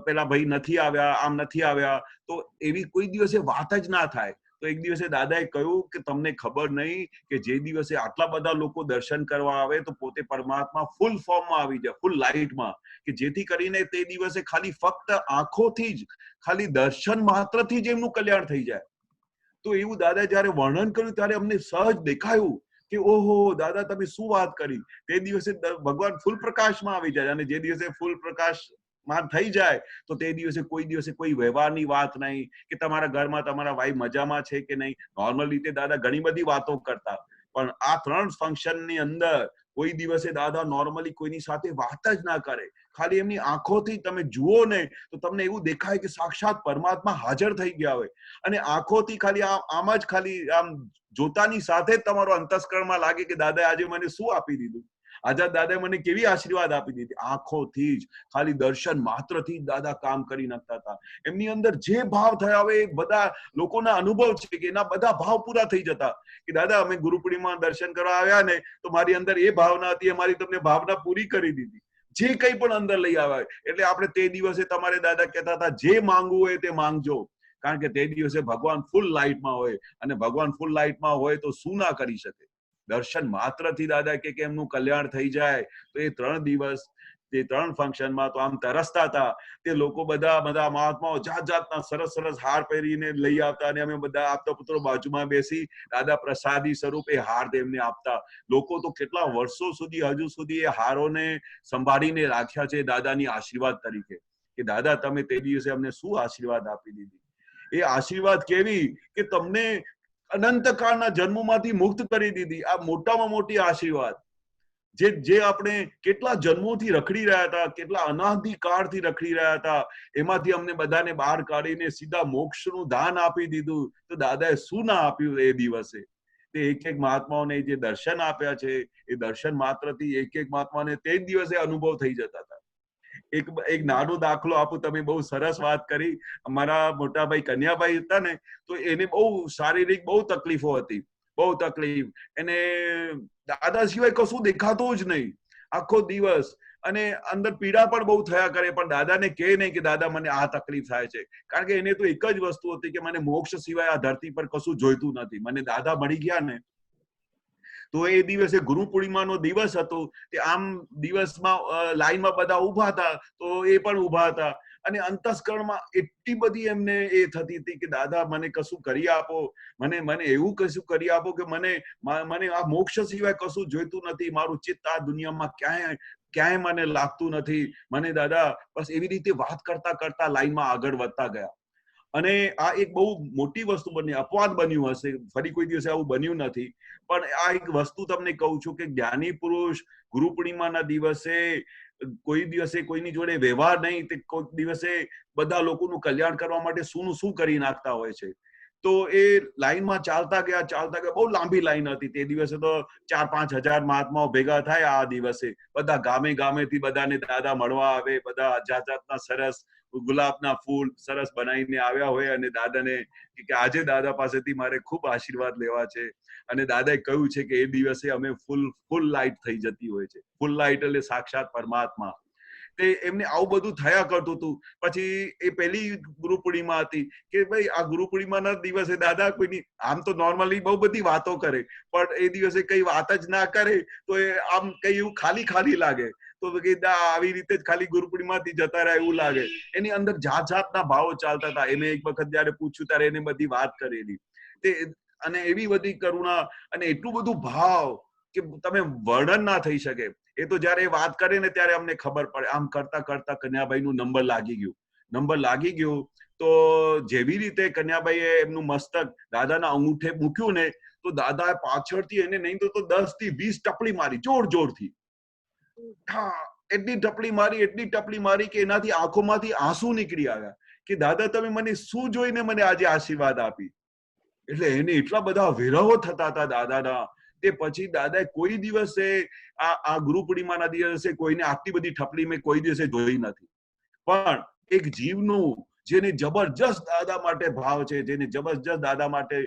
પેલા ભાઈ નથી આવ્યા, આમ નથી આવ્યા, તો એવી કોઈ દિવસે વાત જ ના થાય. તો એક દિવસે દાદાએ કહ્યું કે તમને ખબર નહીં કે જે દિવસે આટલા બધા લોકો દર્શન કરવા આવે, તો પોતે પરમાત્મા ફૂલ ફોર્મમાં આવી જાય, ફૂલ લાઇટમાં, કે જેથી કરીને તે દિવસે ખાલી ફક્ત આંખોથી જ, ખાલી દર્શન માત્રથી જ એમનું કલ્યાણ થઈ જાય. તો એવું દાદા જયારે વર્ણન કર્યું ત્યારે અમને સહજ દેખાયું કે ઓહો દાદા તમે શું વાત કરી. તે દિવસે ભગવાન ફૂલ પ્રકાશમાં આવી જાય, અને જે દિવસે ફૂલ પ્રકાશમાં થઈ જાય તો તે દિવસે કોઈ વ્યવહારની વાત નહીં, કે તમારા ઘરમાં તમારા વાઈફ મજામાં છે કે નહીં. નોર્મલ રીતે દાદા ઘણી બધી વાતો કરતા, પણ આ 3 ફંક્શનની અંદર કોઈ દિવસે દાદા નોર્મલી કોઈની સાથે વાત જ ના કરે. ખાલી એમની આંખોથી તમે જુઓ ને તો તમને એવું દેખાય કે સાક્ષાત પરમાત્મા હાજર થઈ ગયા હોય, અને આંખોથી ખાલી આમ જ ખાલી આમ જોતાની સાથે જ તમારો અંતસ્કરણમાં લાગે કે દાદા આજે મને શું આપી દીધું, આજે દાદાએ મને કેવી આશીર્વાદ આપી દીધી. આંખોથી જ, ખાલી દર્શન માત્રથી જ દાદા કામ કરી નાખતા હતા. એમની અંદર જે ભાવ થયા હોય એ બધા લોકોના અનુભવ છે કે એના બધા ભાવ પૂરા થઈ જતા, કે દાદા અમે ગુરુ પૂર્ણિમા દર્શન કરવા આવ્યા ને, તો મારી અંદર એ ભાવના હતી, અમારી તમને ભાવના પૂરી કરી દીધી. જે કંઈ પણ અંદર લઈ આવ્યા, એટલે આપણે તે દિવસે તમારે દાદા કહેતા હતા જે માંગવું હોય તે માંગજો, કારણ કે તે દિવસે ભગવાન ફૂલ લાઇટમાં હોય, અને ભગવાન ફૂલ લાઇટમાં હોય તો શું ના કરી શકે. દર્શન માત્રથી દાદા કે એમનું કલ્યાણ થઈ જાય. તો એ 3 દિવસ, તે 3 ફંક્શનમાં તો આમ તરસતા હતા. તે લોકો બધા મહાત્માઓ જાત જાતના સરસ સરસ હાર પહેરીને લઈ આવતા, અને અમે બધા આપતા પુત્રો બાજુમાં બેસી દાદા પ્રસાદી સ્વરૂપે હાર તેમને આપતા. લોકો તો કેટલા વર્ષો સુધી હજુ સુધી એ હારોને સંભાળીને રાખ્યા છે દાદાની આશીર્વાદ તરીકે, કે દાદા તમે તે દિવસે અમને શું આશીર્વાદ આપી દીધી. એ આશીર્વાદ કેવી કે તમને અનંતકાળના જન્મોમાંથી મુક્ત કરી દીધી. આ મોટામાં મોટી આશીર્વાદ, જે આપણે કેટલા જન્મોથી રખડી રહ્યા હતા, કેટલા અનાદિકાળથી રખડી રહ્યા હતા, એમાંથી અમને બધાને બહાર કાઢીને સીધા મોક્ષનું દાન આપી દીધું. તો દાદાએ શું ના આપ્યું એ દિવસે. તે એક મહાત્માઓને જે દર્શન આપ્યા છે, એ દર્શન માત્રથી એક મહાત્માને તે જ દિવસે અનુભવ થઈ જતા હતા. એક નાનો દાખલો આપું, તમે બહુ સરસ વાત કરી. અમારા મોટા ભાઈ કન્યાભાઈ હતા ને, તો એને બહુ શારીરિક બહુ તકલીફો હતી, બહુ તકલીફ. એને દાદા સિવાય કશું દેખાતું જ નહીં આખો દિવસ, અને અંદર પીડા પણ બહુ થયા કરે, પણ દાદાને કહે નહીં કે દાદા મને આ તકલીફ થાય છે, કારણ કે એને તો એક જ વસ્તુ હતી કે મને મોક્ષ સિવાય આ ધરતી પર કશું જોઈતું નથી. મને દાદા મળી ગયા ને તો એ દિવસે ગુરુ પૂર્ણિમાનો દિવસ હતો. તે આમ દિવસમાં લાઈનમાં બધા ઊભા હતા તો એ પણ ઊભા હતા અને અંતસ્કરણમાં એટલી બધી એમને એ થતી હતી કે દાદા મને કશું કરી આપો, મને એવું કશું કરી આપો કે મને આ મોક્ષ સિવાય કશું જોઈતું નથી, મારું ચિત્ત આ દુનિયામાં ક્યાંય મને લાગતું નથી, મને દાદા બસ એવી રીતે વાત કરતા કરતા લાઈનમાં આગળ વધતા ગયા. અને આ એક બહુ મોટી વસ્તુ બની, અપવાદ બન્યું હશે, ફરી કોઈ દિવસે આવું બન્યું નથી, પણ આ એક વસ્તુ તમને કહું છું કે જ્ઞાની પુરુષ ગુરુ પૂર્ણિમાના દિવસે કોઈ દિવસે કોઈની જોડે વ્યવહાર નહીં, તે કોઈ દિવસે બધા લોકોનું કલ્યાણ કરવા માટે શું કરી નાખતા હોય છે. તો એ લાઈનમાં ચાલતા ગયા, બહુ લાંબી લાઈન હતી. તે દિવસે તો 4-5 હજાર મહાત્માઓ ભેગા થાય. આ દિવસે બધા ગામેથી બધાને દાદા મળવા આવે, બધા જાતના સરસ ગુલાબના ફૂલ સરસ બનાવીને આવ્યા હોય અને દાદાને કે આજે દાદા પાસેથી મારે ખૂબ આશીર્વાદ લેવા છે. અને દાદાએ કહ્યું છે કે એ દિવસે અમે ફૂલ લાઈટ થઈ જતી હોય છે. ફૂલ લાઈટ એટલે સાક્ષાત પરમાત્મા. તે એમને આવું બધું થયા કરતું હતું. પછી એ પહેલી ગુરુ પૂર્ણિમા હતી કે ભાઈ આ ગુરુ પૂર્ણિમાના દિવસે દાદા કોઈની આમ તો નોર્મલી બહુ બધી વાતો કરે, પણ એ દિવસે કઈ વાત જ ના કરે તો એ આમ કઈ એવું ખાલી લાગે. તો આવી રીતે જ ખાલી ગુરુ પૂર્ણિમાથી જતા રહ્યા એવું લાગે. એની અંદર જાતના ભાવો ચાલતા હતા. એને એક વખત જયારે પૂછ્યું ત્યારે એને બધી વાત કરેલી તે, અને એવી બધી કરુણા અને એટલું બધું ભાવ કે તમે વર્ણન ના થઈ શકે. એ તો જયારે વાત કરે ને ત્યારે અમને ખબર પડે. આમ કરતા કરતા કન્યાબાઈનું નંબર લાગી ગયું તો જેવી રીતે કન્યાબાઈએ એમનું મસ્તક દાદાના અંગૂઠે મૂક્યું ને, તો દાદાએ પાછળથી એને નહીં તો 10 થી 20 ટપલી મારી, જોરથી. એટલી ટપલી મારી કે એનાથી આંખોમાંથી આંસુ નીકળી આવ્યા કે દાદા તમે મને શું જોઈને મને આજે આશીર્વાદ આપી. એટલે એને એટલા બધા વિરહો થતા હતા દાદાના. તે પછી દાદાએ કોઈ દિવસે આ ગુરુ પૂર્ણિમાના દિવસે કોઈને આટલી બધી ટપલી મેં કોઈ દિવસે જોઈ નથી. પણ એક જીવનું જેને જબરજસ્ત દાદા માટે ભાવ છે, જેને જબરજસ્ત દાદા માટે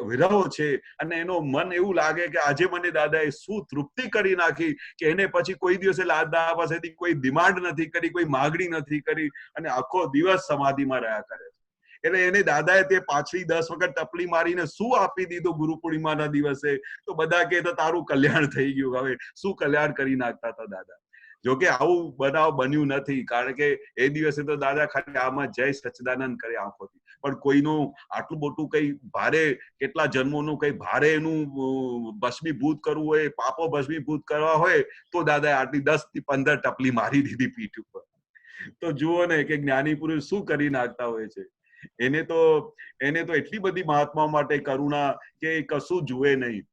વિરહો છે, અને એનો મન એવું લાગે કે આજે મને દાદાએ શું તૃપ્તિ કરી નાખી કે એને પછી કોઈ દિવસે દાદા પાસેથી કોઈ ડિમાન્ડ નથી કરી, કોઈ માગણી નથી કરી, અને આખો દિવસ સમાધિમાં રહ્યા કરે છે. એટલે એને દાદાએ તે પાછલી 10 વખત ટપલી મારીને શું આપી દીધું ગુરુ પૂર્ણિમાના દિવસે, તો બધા કહે તો તારું કલ્યાણ થઈ ગયું. હવે શું કલ્યાણ કરી નાખતા હતા દાદા. જોકે આવું બનાવ બન્યું નથી, કારણ કે એ દિવસે તો દાદા ખાલી આમાં જય સચ્ચિદાનંદ કરે આંખોથી, પણ કોઈનું આટલું મોટું કઈ ભારે કેટલા જન્મોનું કઈ ભારે એનું ભસ્મીભૂત કરવું હોય, પાપો ભસ્મીભૂત કરવા હોય, તો દાદાએ આટલી 10 થી 15 ટપલી મારી દીધી પીઠ ઉપર. તો જુઓ ને કે જ્ઞાની પુરુષ શું કરી નાખતા હોય છે. એને તો એટલી બધી મહાત્માઓ માટે કરુણા કે કશું જુએ નહીં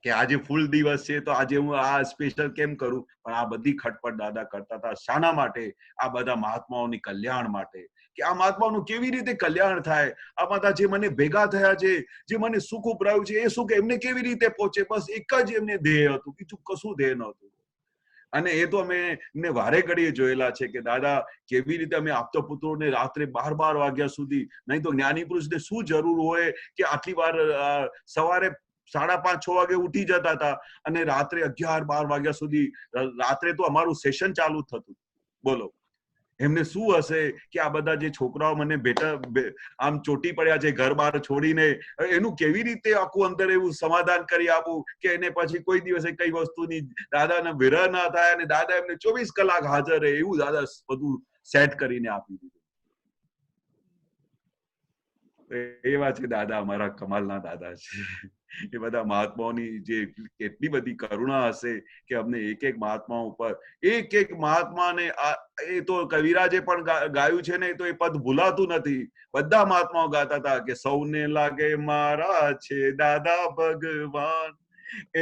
કે આજે ફૂલ દિવસ છે તો આજે હું આ સ્પેશિયલ કેમ કરું, પણ આ બધી ખટપટ દાદા કરતા હતા. શાના માટે? આ બધા મહાત્માઓની કલ્યાણ માટે, કે આ મહાત્માઓનું કેવી રીતે કલ્યાણ થાય. આ બધા જે મને ભેગા થયા છે, જે મને સુખ ઉપરાયું છે, એ સુખ એમને કેવી રીતે પહોંચે, બસ એક જ એમને ધ્યેય હતું, બીજું કશું ધ્યેય નહોતું. અને એ તો અમે એમને વારે ઘડીએ જોયેલા છે કે દાદા કેવી રીતે અમે આપતા પુત્રોને રાત્રે 12 વાગ્યા સુધી, નહીં તો જ્ઞાની પુરુષને શું જરૂર હોય કે આટલી વાર સવારે 5:30-6 વાગે ઉઠી જતા હતા અને રાત્રે 11-12 વાગ્યા સુધી રાત્રે તો અમારું સેશન ચાલુ થતું. બોલો એમને શું હશે કે આ બધા જે છોકરાઓ મને આમ ચોટી પડ્યા છે ઘર બહાર છોડીને, એનું કેવી રીતે આખું અંદર એવું સમાધાન કરી આપું કે એને પછી કોઈ દિવસે કઈ વસ્તુની દાદાને વિરહ ના થાય અને દાદા એમને 24 કલાક હાજર રહે, એવું દાદા બધું સેટ કરીને આપી દીધું. એવા છે દાદા, અમારા કમાલના દાદા છે. એ બધા મહાત્માઓની જે કેટલી બધી કરુણા હશે કે અમને એક મહાત્મા ઉપર એક મહાત્માને, એ તો કવિરાજે પણ ગાયું છે ને, તો એ પદ ભૂલાતું નથી. બધા મહાત્માઓ ગાતા હતા કે સૌને લાગે મારા છે દાદા ભગવાન,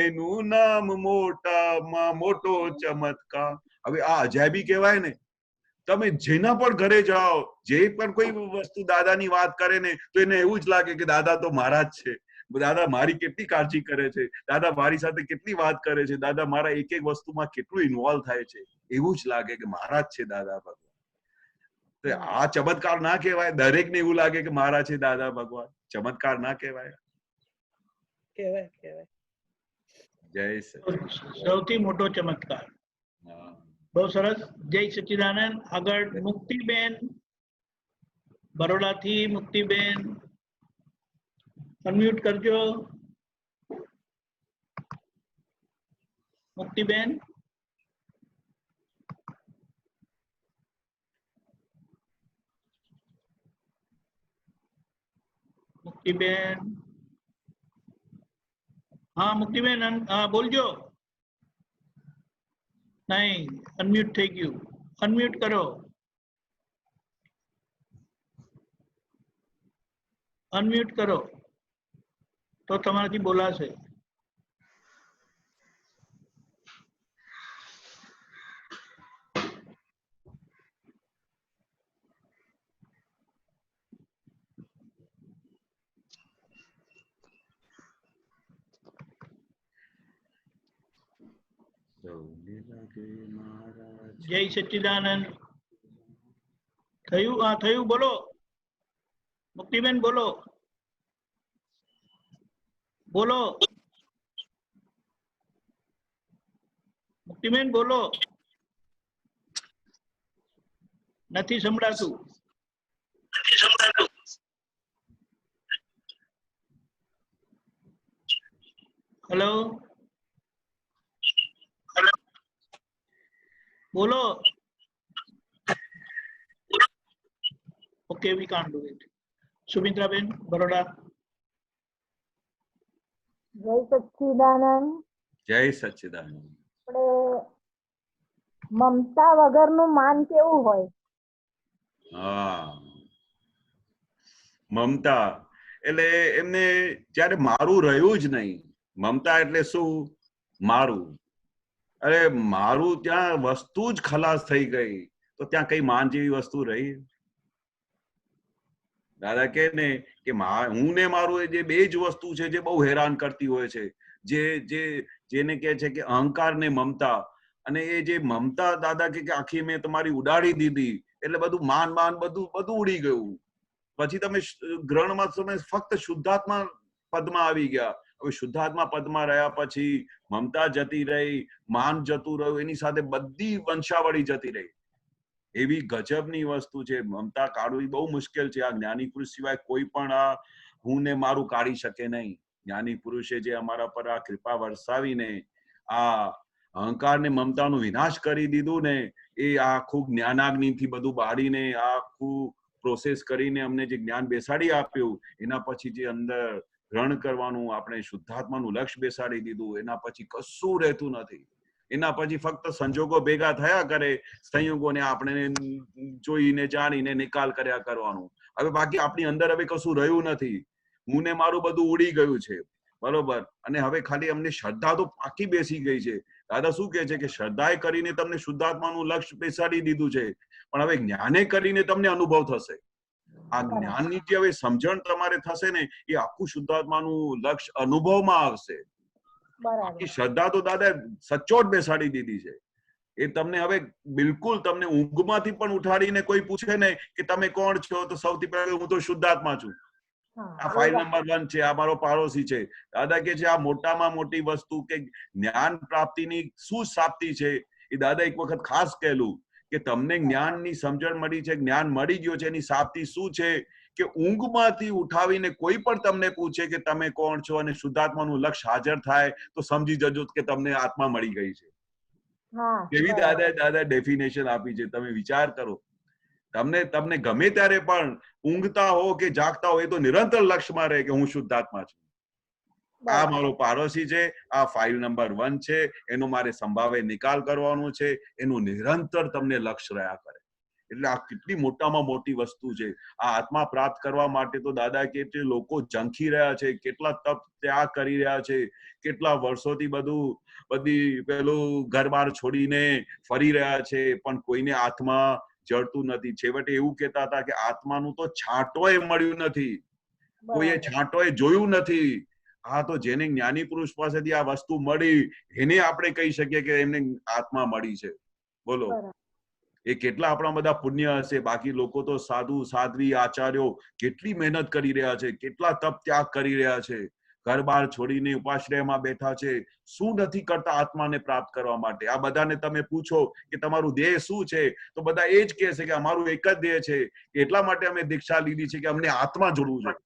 એનું નામ મોટામાં મોટો ચમત્કાર. હવે આ અજાયબી કહેવાય ને. તમે જેના પણ ઘરે જાઓ, જે પણ કોઈ વસ્તુ દાદાની વાત કરે ને, તો એને એવું જ લાગે કે દાદા તો મારા જ છે. દાદા મારી કેટલી કાળજી કરે છે, દાદા મારી સાથે કેટલી વાત કરે છે, દાદા મારા એક વસ્તુમાં કેટલું ઇન્વોલ્વ થાય છે, એવું જ લાગે કે મારા જ છે દાદા ભગવાન. આ ચમત્કાર ના કહેવાય? દરેકને એવું લાગે કે મારા છે દાદા ભગવાન. ચમત્કાર ના કહેવાય? કહેવાય. જય સચ્ચિદાનંદ. સૌથી મોટો ચમત્કાર. બહુ સરસ. જય સચ્ચિદાનંદ. આગળ મુક્તિબેન બરોડાથી. મુક્તિબેન અનમ્યુટ કરજો. મુક્તિબેન, મુક્તિબેન, હા મુક્તિબેન, હા બોલજો. નહીં, અનમ્યુટ થઈ ગયું. અનમ્યુટ કરો, અનમ્યુટ કરો તો તમારાથી બોલાશે. જય સચ્ચિદાનંદ. થયું? હા થયું, બોલો મુક્તિબેન, બોલો બોલો મુક્તિબેન, બોલો. નથી સંભળાતું. હેલો, બોલો. Okay, we can't do it. Sumitraben, Baroda. જય સચ્ચિદાનંદ. જય સચ્ચિદાનંદ. આપણે મમતા વગરનું માન કેવું હોય? હા, મમતા એટલે એમને જ્યારે મારું રહ્યું જ નહીં. મમતા એટલે શું? મારું. અરે મારું ત્યાં વસ્તુ જ ખલાસ થઈ ગઈ તો ત્યાં કઈ માન જેવી વસ્તુ રહી? દાદા કે ને કે હું ને મારું જે બે જ વસ્તુ છે જે બહુ હેરાન કરતી હોય છે, જેને કે છે કે અહંકાર ને મમતા. અને એ જે મમતા દાદા કે આખી મેં તમારી ઉડાડી દીધી એટલે બધું માન બધું ઉડી ગયું. પછી તમે ગ્રહણમાં તમે ફક્ત શુદ્ધાત્મા પદમાં આવી ગયા. હવે શુદ્ધાત્મા પદમાં રહ્યા પછી મમતા જતી રહી, માન જતું રહ્યું, એની સાથે બધી વંશાવળી જતી રહી. એવી ગજબની વસ્તુ છે. મમતા કાઢવી બહુ મુશ્કેલ છે. આ જ્ઞાની પુરુષ સિવાય કોઈ પણ આ હું ને મારું કાઢી શકે નહીં. જ્ઞાની પુરુષે જે અમારા પર આ કૃપા વરસાવીને આ અહંકાર ને મમતાનો વિનાશ કરી દીધું ને, એ આખું જ્ઞાનાગ્નિથી બધું બાળીને આખું પ્રોસેસ કરીને અમને જે જ્ઞાન બેસાડી આપ્યું, એના પછી જે અંદર ગ્રહણ કરવાનું આપણે શુદ્ધાત્માનું લક્ષ્ય બેસાડી દીધું, એના પછી કશું રહેતું નથી. એના પછી ફક્ત સંજોગો ભેગા થયા કરે, સંયોગોને આપણે જોઈને જાણીને નિકાલ કર્યા કરવાનું. હવે બાકી આપણી અંદર હવે કશું રહ્યું નથી. હું ને મારું બધું ઉડી ગયું છે, બરોબર. અને હવે ખાલી અમને શ્રદ્ધા તો પાકી બેસી ગઈ છે. દાદા શું કહે છે કે શ્રદ્ધાએ કરીને તમને શુદ્ધાત્માનું લક્ષ્ય બેસાડી દીધું છે, પણ હવે જ્ઞાને કરીને તમને અનુભવ થશે. આ જ્ઞાનની જે હવે સમજણ તમારે થશે ને, એ આખું શુદ્ધાત્માનું લક્ષ્ય અનુભવમાં આવશે. બાકી શ્રદ્ધા તો દાદા સચોટ બેસાડી દીધી છે. એ તમને હવે બિલકુલ તમને ઊંઘમાંથી પણ ઉઠાડીને કોઈ પૂછે ને કે તમે કોણ છો, તો સૌથી પહેલા હું તો શુદ્ધાત્મા છું. આ ફાઇલ નંબર 1 છે, આ મારો પાડોશી છે. દાદા કે છે આ મોટામાં મોટી વસ્તુ કે જ્ઞાન પ્રાપ્તિની શું પ્રાપ્તિ છે, એ દાદા એક વખત ખાસ કહેલું કે તમને જ્ઞાનની સમજણ મળી છે, જ્ઞાન મળી ગયો છે, એની પ્રાપ્તિ શું છે કે ઊંઘમાંથી ઉઠાવીને કોઈ પણ તમને પૂછે કે તમે કોણ છો અને શુદ્ધાત્માનું લક્ષ્ય હાજર થાય તો સમજી જજો કે તમને આત્મા મળી ગઈ છે. કેવી દાદા ડેફિનેશન આપી છે, તમે વિચાર કરો. તમને ગમે ત્યારે પણ ઊંઘતા હો કે જાગતા હો, એ તો નિરંતર લક્ષ્યમાં રહે કે હું શુદ્ધાત્મા છું. આ મારો પાડોશી છે, આ ફાઇલ નંબર 1 છે, એનો મારે સંભાવે નિકાલ કરવાનો છે, એનું નિરંતર તમને લક્ષ્ય રહ્યા કરે. એટલે આ કેટલી મોટામાં મોટી વસ્તુ છે. આ આત્મા પ્રાપ્ત કરવા માટે તો દાદા કે લોકો ઝંખી રહ્યા છે, કેટલા તપ ત્યાગ કરી રહ્યા છે, કેટલા વર્ષોથી બધી પેલું ઘર બાર છોડીને ફરી રહ્યા છે, પણ કોઈને આત્મા જડતું નથી. છેવટે એવું કહેતા હતા કે આત્માનું તો છાંટોય મળ્યું નથી, કોઈએ છાંટોય જોયું નથી. હા, તો જેને જ્ઞાની પુરુષ પાસેથી આ વસ્તુ મળી એને આપણે કહી શકીએ કે એમને આત્મા મળી છે. બોલો, એ કેટલા આપણા બધા પુણ્ય હશે. બાકી લોકો તો સાધુ સાધ્વી આચાર્યો કેટલી મહેનત કરી રહ્યા છે, કેટલા તપ ત્યાગ કરી રહ્યા છે, ઘર બાર છોડીને ઉપાશ્રયમાં બેઠા છે. શું નથી કરતા આત્માને પ્રાપ્ત કરવા માટે? આ બધાને તમે પૂછો કે તમારું ધ્યેય શું છે, તો બધા એ જ કહે છે કે અમારું એક જ ધ્યેય છે, એટલા માટે અમે દીક્ષા લીધી છે કે અમને આત્મા જોડવું છે.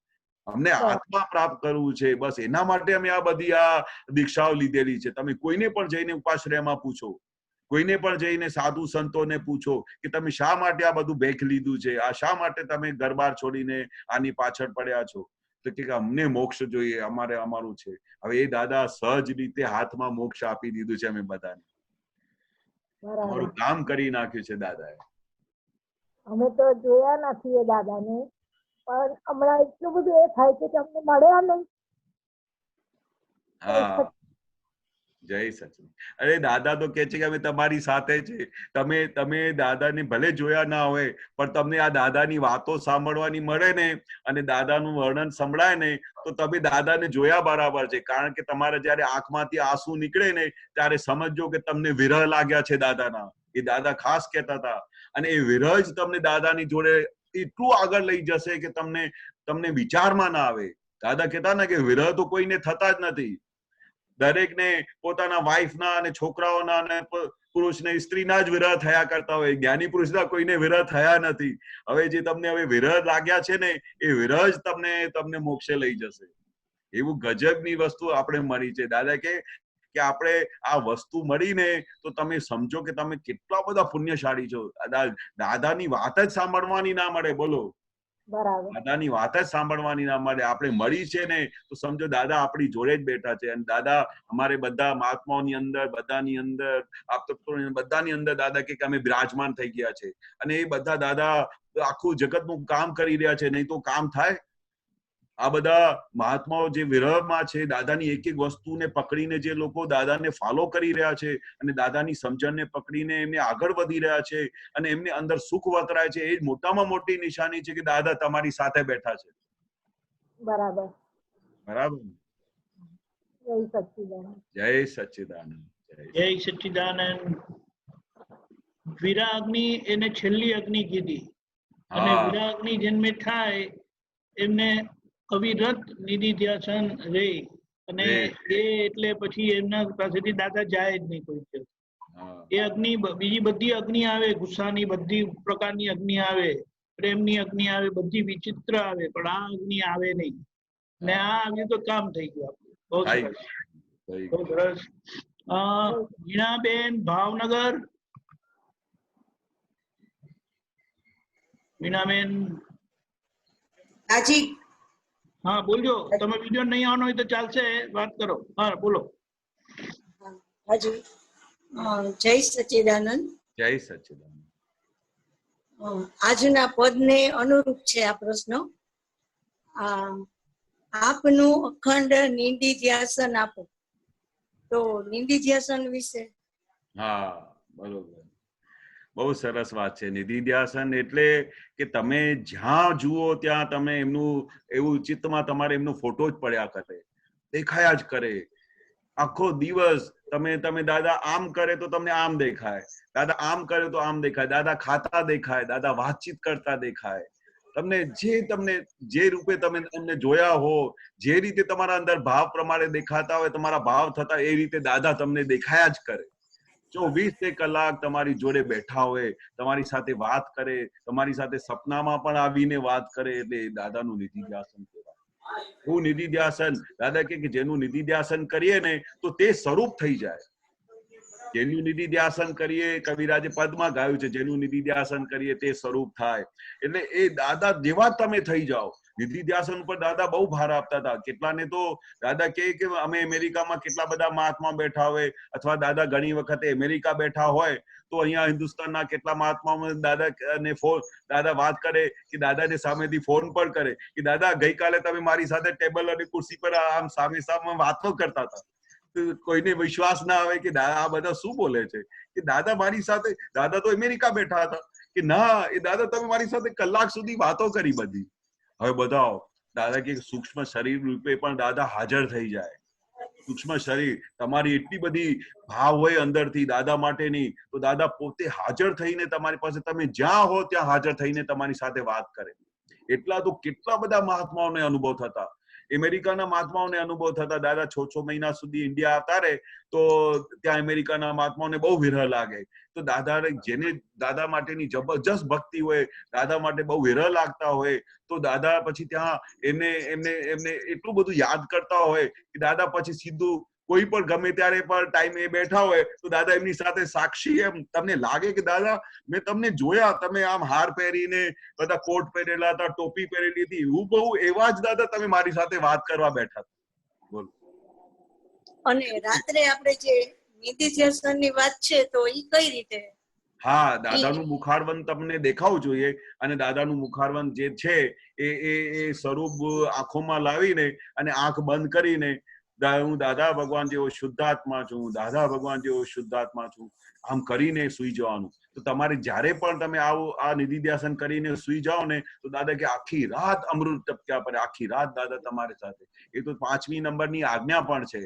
અમને આત્મા પ્રાપ્ત કરવું છે, બસ એના માટે અમે આ બધી આ દીક્ષાઓ લીધેલી છે. તમે કોઈને પણ જઈને ઉપાશ્રયમાં પૂછો, કોઈને પણ જઈને સાધુ સંતોને પૂછો કે તમે શા માટે આ બધું ભેખ લીધું છે, આ શા માટે તમે ઘર-બાર છોડીને આની પાછળ પડ્યા છો, તો કે અમને મોક્ષ જોઈએ, અમારે અમારું છે. હવે એ દાદા સહજ રીતે હાથમાં મોક્ષ આપી દીધું છે અમે બધાને. અમારું કામ કરી નાખ્યું છે દાદાએ. અમે તો જોયા નથી એ દાદાને, પણ હમણાં એટલું બધું એ થાય છે કે અમને મળ્યા નહીં. હા, જય સચિન. અરે દાદા તો કે છે કે અમે તમારી સાથે છે. તમે દાદાને ભલે જોયા ના હોય, પણ તમને આ દાદાની વાતો સાંભળવાની મળે ને અને દાદાનું વર્ણન સંભળાય ને તો તમે દાદાને જોયા બરાબર છે. કારણ કે તમારે જયારે આંખમાંથી આંસુ નીકળે ને ત્યારે સમજો કે તમને વિરહ લાગ્યા છે દાદાના. એ દાદા ખાસ કહેતા હતા. અને એ વિરહ જ તમને દાદાની જોડે એટલું આગળ લઈ જશે કે તમને વિચારમાં ના આવે. દાદા કહેતા ને કે વિરહ તો કોઈને થતા જ નથી. દરેકને પોતાના વાઈફના અને છોકરાઓના અને પુરુષને સ્ત્રીના જ વિરહ થયા કરતા હોય. જ્ઞાની પુરુષના કોઈને વિરહ થયા નથી. હવે જે તમને હવે વિરહ લાગ્યા છે ને એ વિરહ જ તમને મોક્ષે લઈ જશે. એવું ગજબની વસ્તુ આપણે મળી છે. દાદા કે આપણે આ વસ્તુ મળીને તો તમે સમજો કે તમે કેટલા બધા પુણ્યશાળી છો. દાદાની વાત જ સાંભળવાની ના મળે. બોલો, દાદાની વાત જ સાંભળવાની ના મળે. આપણે મળી છે ને તો સમજો દાદા આપણી જોડે જ બેઠા છે. અને દાદા અમારે બધા મહાત્માઓની અંદર, બધાની અંદર, બધાની અંદર દાદા કે અમે બિરાજમાન થઈ ગયા છે. અને એ બધા દાદા આખું જગતનું કામ કરી રહ્યા છે. નહીં તો કામ થાય? આ બધા મહાત્માઓ જે વિરહમાં છે, દાદાની એક એક વસ્તુને પકડીને જે લોકો દાદાને ફોલો કરી રહ્યા છે અને દાદાની સમજણને પકડીને એમને આગળ વધી રહ્યા છે અને એમને અંદર સુખ વતરાય છે, એ જ મોટામાં મોટી નિશાની છે કે દાદા તમારી સાથે બેઠા છે. બરાબર બરાબર. જય સચ્ચિદાનંદ. જય સચ્ચિદાનંદ. જય સચ્ચિદાનંદ. વિરાગ્નિ એને છેલ્લી અગ્નિ કીધી. અને વિરાગ્નિ જન્મે થાય એમને અવિરત નિધિધ્યાસન રે. અને એ એટલે પછી એમના પાસેથી દાદા જાય જ નહીં કોઈ દિવસ. એ અગ્નિ, બીજી બધી અગ્નિ આવે, ગુસ્સાની બધી પ્રકારની અગ્નિ આવે, પ્રેમની અગ્નિ આવે, બધી વિચિત્ર આવે, પણ આ અગ્નિ આવે નહીં. ને આ આવ્યું તો કામ થઈ ગયું આપણું. બહુ સરસ, બહુ સરસ. વીણાબેન, ભાવનગર. વીણાબેન. હાજી. હા બોલજો. તમે વિડિયો નહીં આવવાનો હોય તો ચાલશે, વાત કરો. હા બોલો. હાજી. જય સચ્ચિદાનંદ. જય સચ્ચિદાનંદ. આજના પદને અનુરૂપ છે આ પ્રશ્ન. આપનું અખંડ નિધિધ્યાસન આપો. તો નિધિધ્યાસન વિશે. હા બરોબર, બહુ સરસ વાત છે. નિધિધ્યાસન એટલે કે તમે જ્યાં જુઓ ત્યાં તમે એમનું એવું ચિત્તમાં તમારે એમનો ફોટો જ પડ્યા કરે, દેખાયા જ કરે. આખો દિવસ તમે દાદા આમ કરે તો તમને આમ દેખાય, દાદા આમ કરે તો આમ દેખાય, દાદા ખાતા દેખાય, દાદા વાતચીત કરતા દેખાય. તમને જે રૂપે તમે એમને જોયા હો, જે રીતે તમારા અંદર ભાવ પ્રમાણે દેખાતા હોય, તમારા ભાવ થતા એ રીતે દાદા તમને દેખાયા જ કરે. 24 કલાક તમારી જોડે બેઠા હોય, તમારી સાથે વાત કરે, તમારી સાથે સપનામાં પણ આવીને વાત કરે. એટલે દાદાનું નિધિધ્યાસન કહેવાય. હું નિધિધ્યાસન, દાદા કે જેનું નિધિધ્યાસન કરીએ ને તો તે સ્વરૂપ થઈ જાય. જેનું નિધિધ્યાસન કરીએ, કવિરાજે પદમાં ગાયું છે, જેનું નિધિધ્યાસન કરીએ તે સ્વરૂપ થાય. એટલે એ દાદા જેવા તમે થઈ જાઓ. નિધિધ્યાસન ઉપર દાદા બહુ ભાર આપતા હતા. કેટલાને તો દાદા કે અમે અમેરિકામાં કેટલા બધા મહાત્મા બેઠા હોય, અથવા દાદા ઘણી વખતે અમેરિકા બેઠા હોય તો અહીંયા હિન્દુસ્તાનના કેટલા મહાત્માઓ દાદા વાત કરે કે દાદાને સામેથી ફોન પણ કરે કે દાદા ગઈકાલે તમે મારી સાથે ટેબલ અને ખુરશી પર આમ સામે સામે વાતો કરતા હતા. કોઈને વિશ્વાસ ના આવે કે દાદા આ બધા શું બોલે છે, કે દાદા મારી સાથે, દાદા તો અમેરિકા બેઠા હતા, કે ના એ દાદા તમે મારી સાથે કલાક સુધી વાતો કરી બધી. હવે બતાવો, દાદા કે સૂક્ષ્મ શરીર રૂપે પણ દાદા હાજર થઈ જાય. સૂક્ષ્મ શરીર, તમારી એટલી બધી ભાવ હોય અંદરથી દાદા માટેની, તો દાદા પોતે હાજર થઈને તમારી પાસે, તમે જ્યાં હો ત્યાં હાજર થઈને તમારી સાથે વાત કરે. એટલા તો કેટલા બધા મહાત્માઓને અનુભવ થતા અમેરિકાના મહાત્માઓને અનુભવ થતા. દાદા 6 મહિના સુધી ઇન્ડિયા આવતા રહે તો ત્યાં અમેરિકાના મહાત્માઓને બહુ વિરહ લાગે. તો દાદા જેને દાદા માટેની જબરજસ્ત ભક્તિ હોય, દાદા માટે બહુ વિરહ લાગતા હોય, તો દાદા પછી ત્યાં એમને એમને એમને એટલું બધું યાદ કરતા હોય કે દાદા પછી સીધું કોઈ પણ ગમે ત્યારે પણ ટાઈમે બેઠા હોય તો દાદા એમની સાથે સાક્ષી એમ તમને લાગે કે દાદા મેં તમને જોયા, તમે આમ હાર પહેરીને બધા કોટ પહેરેલા હતા, ટોપી પહેરેલી હતી, હું બહુ એવા જ દાદા તમે મારી સાથે વાત કરવા બેઠા. બોલો. અને રાત્રે આપણે જે નિધિધ્યાસનની વાત છે તો ઈ કઈ રીતે? હા, દાદાનું મુખારવન તમને દેખાવું જોઈએ. અને દાદાનું મુખારવન જે છે એ સ્વરૂપ આંખોમાં લાવીને અને આંખ બંધ કરીને હું દાદા ભગવાન જેવો શુદ્ધાત્મા છું, દાદા ભગવાન જેવો શુદ્ધાત્મા છું, આમ કરીને સુઈ જવાનું. તો તમારે જ્યારે પણ તમે આ નિધિધ્યાસન કરીને સુઈ જાઓ ને તો દાદા કે આખી રાત અમૃત ટપક્યા પડે, આખી રાત દાદા તમારી સાથે. એ તો 5મી નંબરની આજ્ઞા પણ છે,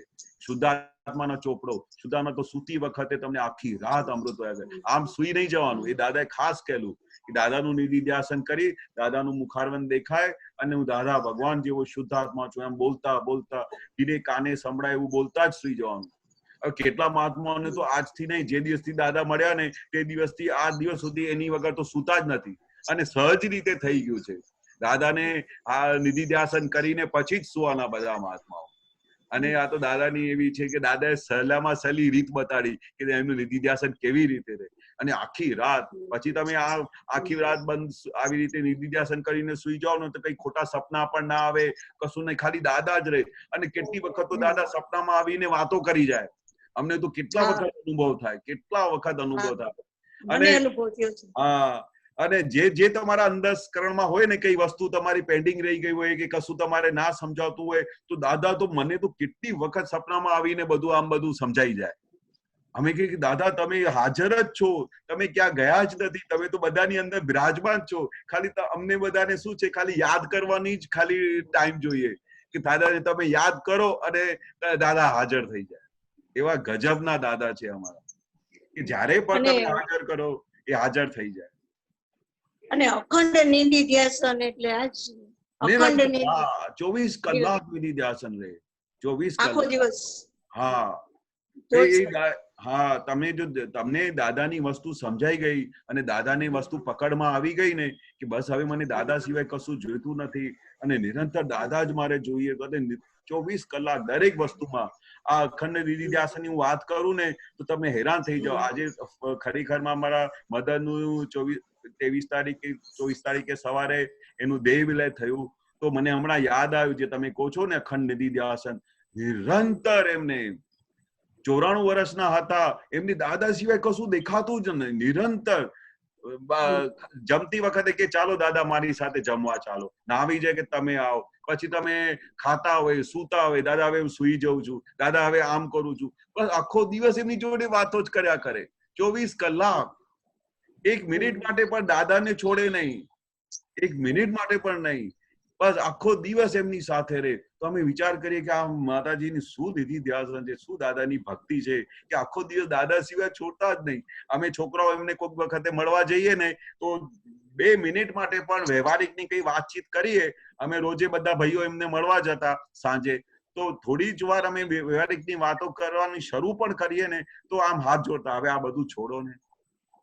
શુદ્ધાત્માનો ચોપડો. શુદ્ધાત્મા તો સૂતી વખતે તમને આખી રાત અમૃત વહે. આમ સુઈ નહીં જવાનું. એ દાદાએ ખાસ કહેલું કે દાદાનું નિધિધ્યાસન કરી, દાદાનું મુખારવન દેખાય અને હું દાદા ભગવાન જેવો શુદ્ધાત્મા છું એમ બોલતા બોલતા ધીરે કાને સંભળાય એવું બોલતા જ સુઈ જવાનું. કેટલા મહાત્માઓને તો આજથી નહીં, જે દિવસથી દાદા મળ્યા ને તે દિવસથી આ દિવસ સુધી એની વગર તો સુતા જ નથી અને સહજ રીતે થઈ ગયું છે. દાદાને આ નિધિધ્યાસન કરીને પછી જ સુવાના બધા મહાત્માઓ. અને આ તો દાદાની એવી છે કે દાદાએ સહેલામાં સહેલી રીત બતાડી કે એમનું નિધિધ્યાસન કેવી રીતે રહે. અને આખી રાત પછી તમે આખી રાત બંધ આવી રીતે નિધિધ્યાસન કરીને સુઈ જાઓ ને તો કઈ ખોટા સપના પણ ના આવે, કશું નહીં, ખાલી દાદા જ રહે. અને કેટલી વખત તો દાદા સપનામાં આવીને વાતો કરી જાય. અમને તો કેટલા વખત અનુભવ થાય, કેટલા વખત અનુભવ થાય. અને હા, અને જે તમારા અંતસ્કરણમાં હોય ને કઈ વસ્તુ તમારી પેન્ડિંગ રહી ગઈ હોય કે કશું તમારે ના સમજાવતું હોય તો દાદા તો મને તો કેટલી વખત સપનામાં આવીને બધું સમજાઈ જાય. અમે કહીએ કે દાદા તમે હાજર જ છો, તમે ક્યાં ગયા જ નથી, તમે તો બધાની અંદર બિરાજમાન છો. ખાલી અમને બધાને શું છે, ખાલી યાદ કરવાની જ ખાલી ટાઈમ જોઈએ કે દાદાને તમે યાદ કરો અને દાદા હાજર થઈ જાય. એવા ગજબના દાદા છે અમારા કે જ્યારે પણ તમે હાજર કરો એ હાજર થઈ જાય. અને અખંડ નિધિધ્યાસન એટલે આજ અખંડ 24 કલાક નિધિધ્યાસન રહે, 24 આખો કલાક. દિવસ. હા, હા, તમને દાદાની વસ્તુ સમજાઈ ગઈ અને દાદાની વસ્તુ પકડમાં આવી ગઈ ને કે બસ હવે મને દાદા સિવાય કશું જોઈતું નથી અને નિરંતર દાદા જ મારે જોઈએ, તો 24 કલાક દરેક વસ્તુમાં આ અખંડ નિધિધ્યાસનની હું વાત કરું ને તો તમે હેરાન થઈ જાઓ. આજે ખરેખરમાં મારા મદરનું 23 તારીખે સવારે એનું દેહ વિલય થયું તો મને હમણાં યાદ આવ્યું જે તમે કહો છો ને અખંડ નિધિધ્યાસન, નિરંતર એમને 94 વર્ષના હતા, એમની દાદા સિવાય કશું દેખાતું જ નહીં. નિરંતર જમતી વખતે કે ચાલો દાદા મારી સાથે જમવા ચાલો, ના આવી જાય કે તમે આવો, પછી તમે ખાતા હોય સૂતા હોય, દાદા હવે હું સુઈ જઉં છું, દાદા હવે આમ કરું છું. બસ આખો દિવસ એમની જોડે વાતો જ કર્યા કરે, 24 કલાક. 1 મિનિટ માટે પણ દાદાને છોડે નહીં, 1 મિનિટ માટે પણ નહીં. બસ આખો દિવસ એમની સાથે રહે. તો અમે વિચાર કરીએ કે આ માતાજીની શું નિધિધ્યાસન છે, શું દાદાની ભક્તિ છે કે આખો દિવસ દાદા સિવાય છોડતા જ નહીં. અમે છોકરાઓ એમને કોઈક વખતે મળવા જઈએ ને તો 2 મિનિટ માટે પણ વ્યવહારિકની કઈ વાતચીત કરીએ. અમે રોજે બધા ભાઈઓ એમને મળવા જતા સાંજે, તો થોડી જ વાર અમે વ્યવહારિકની વાતો કરવાની શરૂ પણ કરીએ ને તો આમ હાથ જોડતા, હવે આ બધું છોડો ને,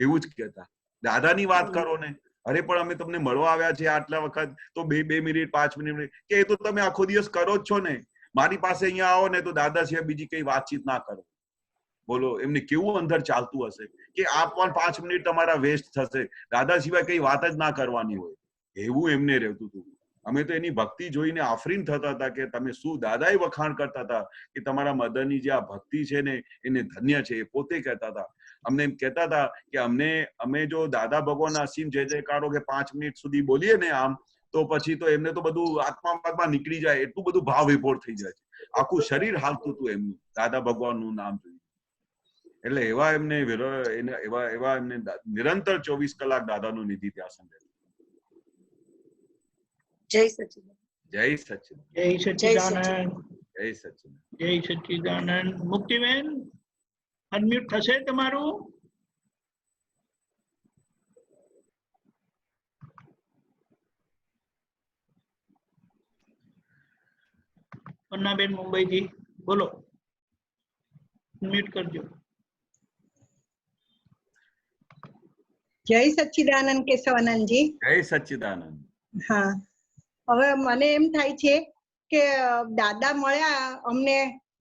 એવું જ કહેતા, દાદાની વાત કરો ને. અરે પણ અમે તમને મળવા આવ્યા છે આટલા વખત તો 2 મિનિટ 5 મિનિટ કે એ તો તમે આખો દિવસ કરો જ છો ને. મારી પાસે અહીંયા આવો ને તો દાદા સિવાય બીજી કઈ વાતચીત ના કરો. બોલો એમને કેવું અંદર ચાલતું હશે કે આ પણ 5 મિનિટ તમારા વેસ્ટ થશે, દાદા સિવાય કઈ વાત જ ના કરવાની હોય, એવું એમને રહેતું હતું. અમે તો એની ભક્તિ જોઈને આફરીન થતા હતા કે તમે શું, દાદાએ વખાણ કરતા હતા કે તમારા મદરની જે આ ભક્તિ છે ને એને ધન્ય છે. એ પોતે કહેતા હતા, અમને એમ કહેતા હતા કે અમે જો દાદા ભગવાન અસીમ જય જયકારો કે 5 મિનિટ સુધી બોલીએ ને આમ તો પછી તો એમને તો બધું આત્મામાં નીકળી જાય, એટલું બધું ભાવ વિભોર થઈ જાય, આખું શરીર હાલતું હતું એમનું દાદા ભગવાનનું નામ જોઈને. એટલે એવા એમને નિરંતર 24 કલાક દાદાનું નિધિધ્યાસન રહે. જય સચિદાનંદ. જય સચિદાનંદ. જય સચિદાનંદ. જય સચિદાનંદ. જય સચિદાનંદ. મુક્તિબેન અનમ્યુટ થશે તમારું? પન્નાબેન મુંબઈથી બોલો, મ્યુટ કરજો. જય સચ્ચિદાનંદ કેશવાનંદજી. જય સચ્ચિદાનંદ. હા, હવે મને એમ થાય છે કે દાદા મળ્યા અમને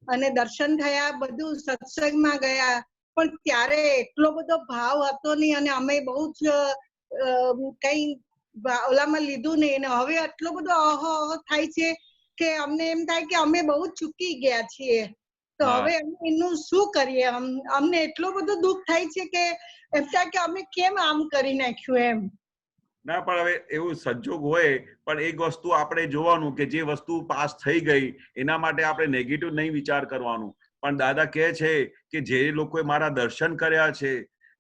અને દર્શન થયા, બધું સત્સંગમાં ગયા, પણ ત્યારે એટલો બધો ભાવ હતો નહીં અને અમે બહુ જ કઈ ઓલામાં લીધું નહીં, અને હવે એટલો બધો અહો થાય છે કે અમને એમ થાય કે અમે બહુ ચૂકી ગયા છીએ. તો હવે એનું શું કરીએ? અમને એટલો બધો દુઃખ થાય છે કે એમ થાય કે અમે કેમ આમ કરી નાખ્યું એમ. ના, પણ હવે એવું સંજોગ હોય, પણ એક વસ્તુ આપણે જોવાનું કે જે વસ્તુ પાસ થઈ ગઈ એના માટે આપણે નેગેટિવ નહીં વિચાર કરવાનું. પણ દાદા કહે છે કે જે લોકોએ મારા દર્શન કર્યા છે,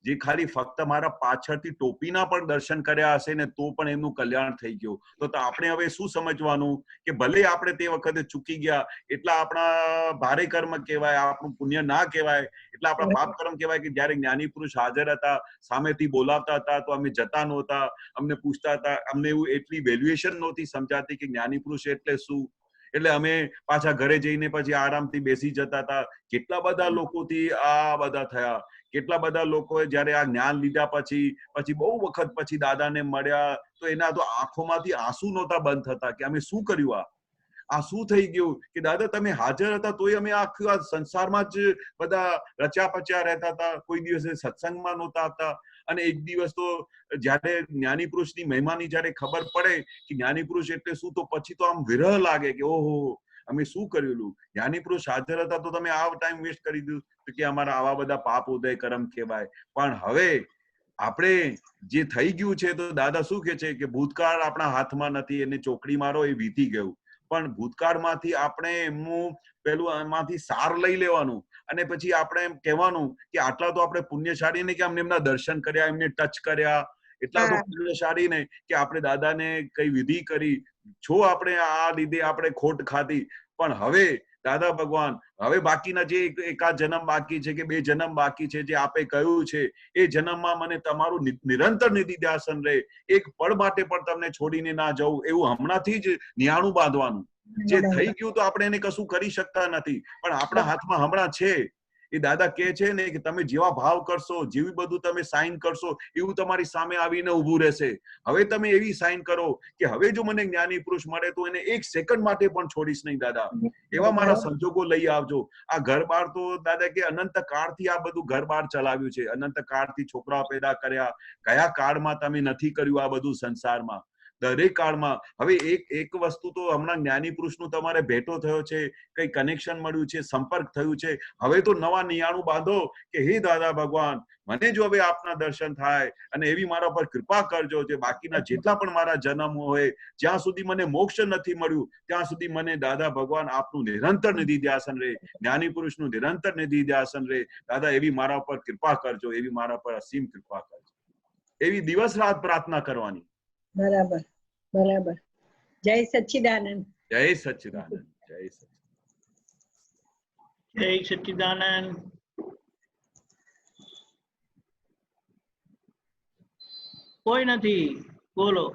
જે ખાલી ફક્ત મારા પાછળથી ટોપીના પણ દર્શન કર્યા હશે ને તો પણ એમનું કલ્યાણ થઈ ગયું. તો આપણે હવે શું સમજવાનું કે ભલે આપણે તે વખતે ચૂકી ગયા, એટલા આપણા ભારે કર્મ કહેવાય, આપણું પુણ્ય ના કહેવાય, એટલા આપણા પાપ કર્મ કહેવાય કે જયારે જ્ઞાની પુરુષ હાજર હતા, સામેથી બોલાવતા હતા તો અમે જતા નહોતા, અમને પૂછતા હતા, અમને એવું એટલી વેલ્યુએશન નહોતી સમજાતી કે જ્ઞાની પુરુષ એટલે શું, એટલે અમે પાછા ઘરે જઈને પછી આરામથી બેસી જતા હતા. કેટલા બધા લોકોથી આ બધા થયા, કેટલા બધા લોકોએ જયારે આ જ્ઞાન લીધા પછી બહુ વખત પછી દાદાને મળ્યા તો એના તો આંખોમાંથી આંસુ નહોતા બંધ થતા કે અમે શું કર્યું, આ શું થઈ ગયું, કે દાદા તમે હાજર હતા તોય અમે આખું આ સંસારમાં જ બધા રચ્યા પચ્યા રહેતા હતા, કોઈ દિવસે સત્સંગમાં નહોતા આવતા. અને એક દિવસ તો જયારે જ્ઞાની પુરુષની મહિમાની જયારે ખબર પડે કે જ્ઞાની પુરુષ એટલે શું, તો પછી તો આમ વિરહ લાગે કે ઓહો અમે શું કરેલું. જ્ઞાની પુરુષ હાજર હતા તો તમે આ ટાઈમ વેસ્ટ કરી દીધું, કે અમારા આવા બધા પાપ ઉદય કર્મ કહેવાય. પણ હવે આપણે જે થઈ ગયું છે તો દાદા શું કે છે કે ભૂતકાળ આપણા હાથમાં નથી, એને ચોકડી મારો એ વીતી ગયું. પણ ભૂતકાળમાંથી આપણે એમનું પેલું એમાંથી સાર લઈ લેવાનું અને પછી આપણે એમ કહેવાનું કે આટલા તો આપણે પુણ્યશાળી ને કે અમને એમના દર્શન કર્યા, એમને ટચ કર્યા, એટલા તો પુણ્યશાળી ને કે આપણે દાદાને કઈ વિધિ કરી, જો આપણે આ લીધે આપણે ખોટ ખાધી. પણ હવે દાદા ભગવાન હવે બાકીના જે એકાદ જન્મ બાકી છે કે 2 જન્મ બાકી છે, જે આપે કહ્યું છે એ જન્મમાં મને તમારું નિરંતર નિધિધ્યાસન રહે, એક પળ માટે પણ તમને છોડીને ના જવું, એવું હમણાંથી જ નિયાણું બાંધવાનું. જે થઈ ગયું તો આપણે એને કશું કરી શકતા નથી, પણ આપણા હાથમાં હમણાં છે. એ દાદા કહે છે ને કે તમે જેવા ભાવ કરશો, જેવી બધું તમે સાઇન કરશો, એવું તમારી સામે આવીને ઉભું રહેશે. હવે તમે એવી સાઇન કરો કે હવે જો મને જ્ઞાની પુરુષ મળે તો એને 1 સેકન્ડ માટે પણ છોડીશ નહીં દાદા, એવા મારા સંજોગો લઈ આવજો. આ ઘર બાર તો દાદા કે અનંત કાળથી આ બધું ઘર બાર ચલાવ્યું છે, અનંત કાળથી છોકરાઓ પેદા કર્યા, કયા કાળમાં તમે નથી કર્યું આ બધું સંસારમાં, દરેક કાળમાં. હવે એક વસ્તુ તો હમણાં જ્ઞાની પુરુષનું તમારે ભેટો થયો છે, કઈ કનેક્શન મળ્યું છે, સંપર્ક થયું છે, હવે તો નવા નિયાણું બાંધો કે હે દાદા ભગવાન મને જો હવે આપના દર્શન થાય અને એવી મારા પર કૃપા કરજો, જે બાકીના જેટલા પણ મારા જન્મ હોય, જ્યાં સુધી મને મોક્ષ નથી મળ્યું ત્યાં સુધી મને દાદા ભગવાન આપનું નિરંતર નિધિધ્યાસન રહે, જ્ઞાની પુરુષનું નિરંતર નિધિધ્યાસન રહે. દાદા એવી મારા પર કૃપા કરજો, એવી મારા પર અસીમ કૃપા કરજો. એવી દિવસ રાત પ્રાર્થના કરવાની. બરાબર બરાબર. જય સચ્ચિદાનંદ. જય સચ્ચિદાનંદ. જય સચ્ચિદાનંદ. જય સચ્ચિદાનંદ. કોઈ નથી, બોલો.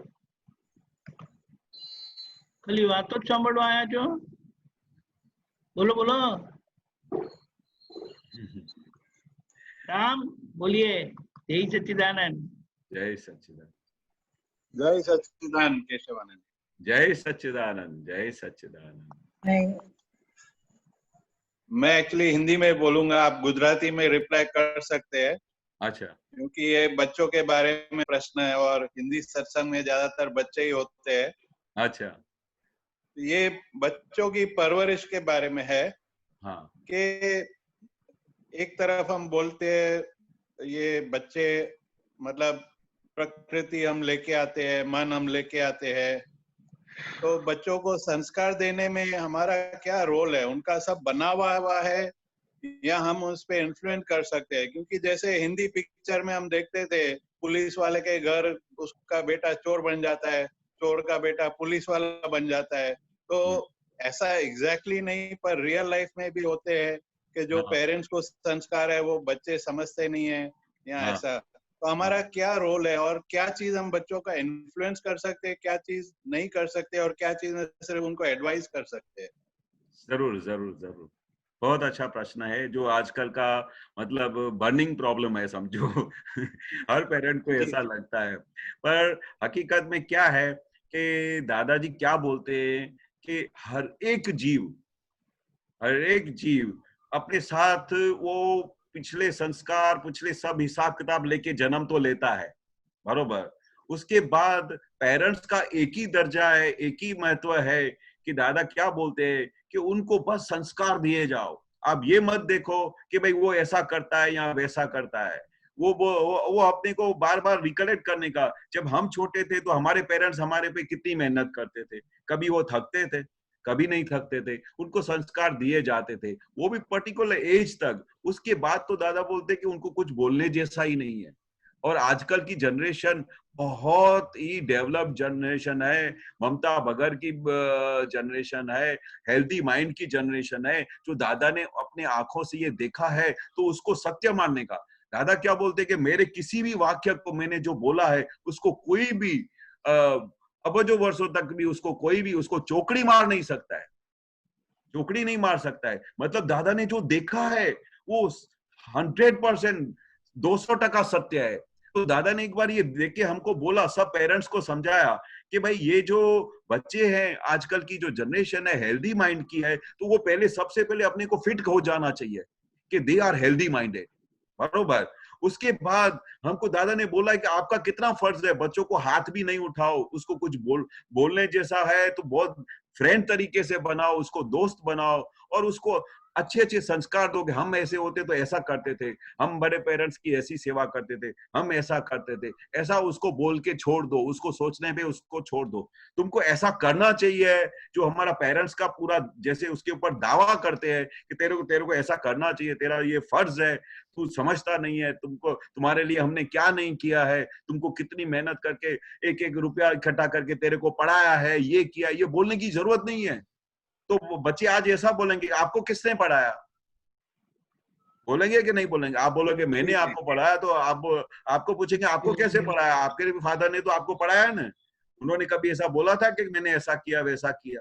ખાલી વાતો જ સાંભળવા આવ્યા છો? બોલો બોલો. રામ બોલીએ. જય સચ્ચિદાનંદ. જય સચ્ચિદાનંદ. जय सच्चिदानंद केशवानंद. जय सच्चिदानंद. जय सच्चिदानंद. मैं एक्चुअली हिंदी में बोलूंगा, आप गुजराती में रिप्लाई कर सकते हैं. अच्छा. क्योंकि ये बच्चों के बारे में प्रश्न है और हिंदी सत्संग में ज्यादातर बच्चे ही होते हैं. अच्छा. ये बच्चों की परवरिश के बारे में है. हाँ. कि एक तरफ हम बोलते हैं ये बच्चे मतलब प्रकृति हम लेके आते हैं, मन हम लेके आते हैं, तो बच्चों को संस्कार देने में हमारा क्या रोल है? उनका सब बना हुआ है या हम उस पे इन्फ्लुएंस कर सकते हैं? क्योंकि जैसे हिंदी पिक्चर में हम देखते थे, पुलिस वाले के घर उसका बेटा चोर बन जाता है, चोर का बेटा पुलिस वाला बन जाता है. तो ऐसा एग्जैक्टली नहीं, पर रियल लाइफ में भी होते हैं कि जो पेरेंट्स को संस्कार है वो बच्चे समझते नहीं है या ऐसा. तो हमारा क्या रोल है और क्या चीज हम बच्चों का इन्फ्लुएंस कर सकते हैं, क्या चीज नहीं कर सकते और क्या चीज में सिर्फ उनको एडवाइस कर सकते हैं? जरूर जरूर जरूर, बहुत अच्छा प्रश्न है जो आजकल का मतलब बर्निंग प्रॉब्लम है समझो। हर पेरेंट को ऐसा लगता है, पर हकीकत में क्या है कि दादाजी क्या बोलते हैं कि हर एक जीव अपने साथ वो पिछले संस्कार, पिछले सब हिसाब किताब लेके जन्म तो लेता है, बरोबर। उसके बाद पेरेंट्स का एक ही दर्जा है, एक ही महत्व है कि दादा क्या बोलते हैं कि उनको बस संस्कार दिए जाओ। आप ये मत देखो कि भाई वो ऐसा करता है या वैसा करता है। वो अपने को बार बार रिकलेक्ट करने का, जब हम छोटे थे तो हमारे पेरेंट्स हमारे पे कितनी मेहनत करते थे, कभी वो थकते थे, कभी नहीं थकते थे, उनको संस्कार दिए जाते थे, वो भी पर्टिकुलर एज तक। उसके बाद तो दादा बोलते कि उनको कुछ बोलने जैसा ही नहीं है। और आजकल की जनरेशन बहुत ही डेवलप जनरेशन है, ममता बगर की जनरेशन है, हेल्दी माइंड की जनरेशन है, जो दादा ने अपने आंखों से ये देखा है तो उसको सत्य मानने का। दादा क्या बोलते कि मेरे किसी भी वाक्य को मैंने जो बोला है उसको कोई भी अबजों वर्षों तक भी उसको कोई भी उसको चौकड़ी मार नहीं सकता है, चौकड़ी नहीं मार सकता है। मतलब दादा ने जो देखा है वो 100%, 200% सत्य है। तो दादा ने एक बार ये देख के हमको बोला, सब पेरेंट्स को समझाया कि भाई ये जो बच्चे हैं, आजकल की जो जनरेशन है हेल्दी माइंड की है, तो वो पहले सबसे पहले अपने को फिट हो जाना चाहिए कि दे आर हेल्दी माइंडेड, बरोबर। उसके बाद हमको दादा ने बोला कि आपका कितना फर्ज है, बच्चों को हाथ भी नहीं उठाओ, उसको कुछ बोलने जैसा है तो बहुत फ्रेंड तरीके से बनाओ, उसको दोस्त बनाओ और उसको अच्छे अच्छे संस्कार दो कि हम ऐसे होते तो ऐसा करते थे, हम बड़े पेरेंट्स की ऐसी सेवा करते थे, हम ऐसा करते थे, ऐसा उसको बोल के छोड़ दो, उसको सोचने पे उसको छोड़ दो। तुमको ऐसा करना चाहिए जो हमारा पेरेंट्स का पूरा जैसे उसके ऊपर दावा करते हैं कि तेरे को ऐसा करना चाहिए, तेरा ये फर्ज है, तू समझता नहीं है, तुमको तुम्हारे लिए हमने क्या नहीं किया है, तुमको कितनी मेहनत करके एक एक रुपया इकट्ठा करके तेरे को पढ़ाया है, ये किया, ये बोलने की जरूरत नहीं है। तो वो बच्चे आज ऐसा बोलेंगे आपको किसने पढ़ाया, बोलेंगे कि नहीं बोलेंगे? आप बोलोगे मैंने आपको पढ़ाया, तो आपको पूछेंगे आपको कैसे पढ़ाया, आपके फादर ने तो आपको पढ़ाया ना, उन्होंने कभी ऐसा बोला था कि मैंने ऐसा किया वैसा किया?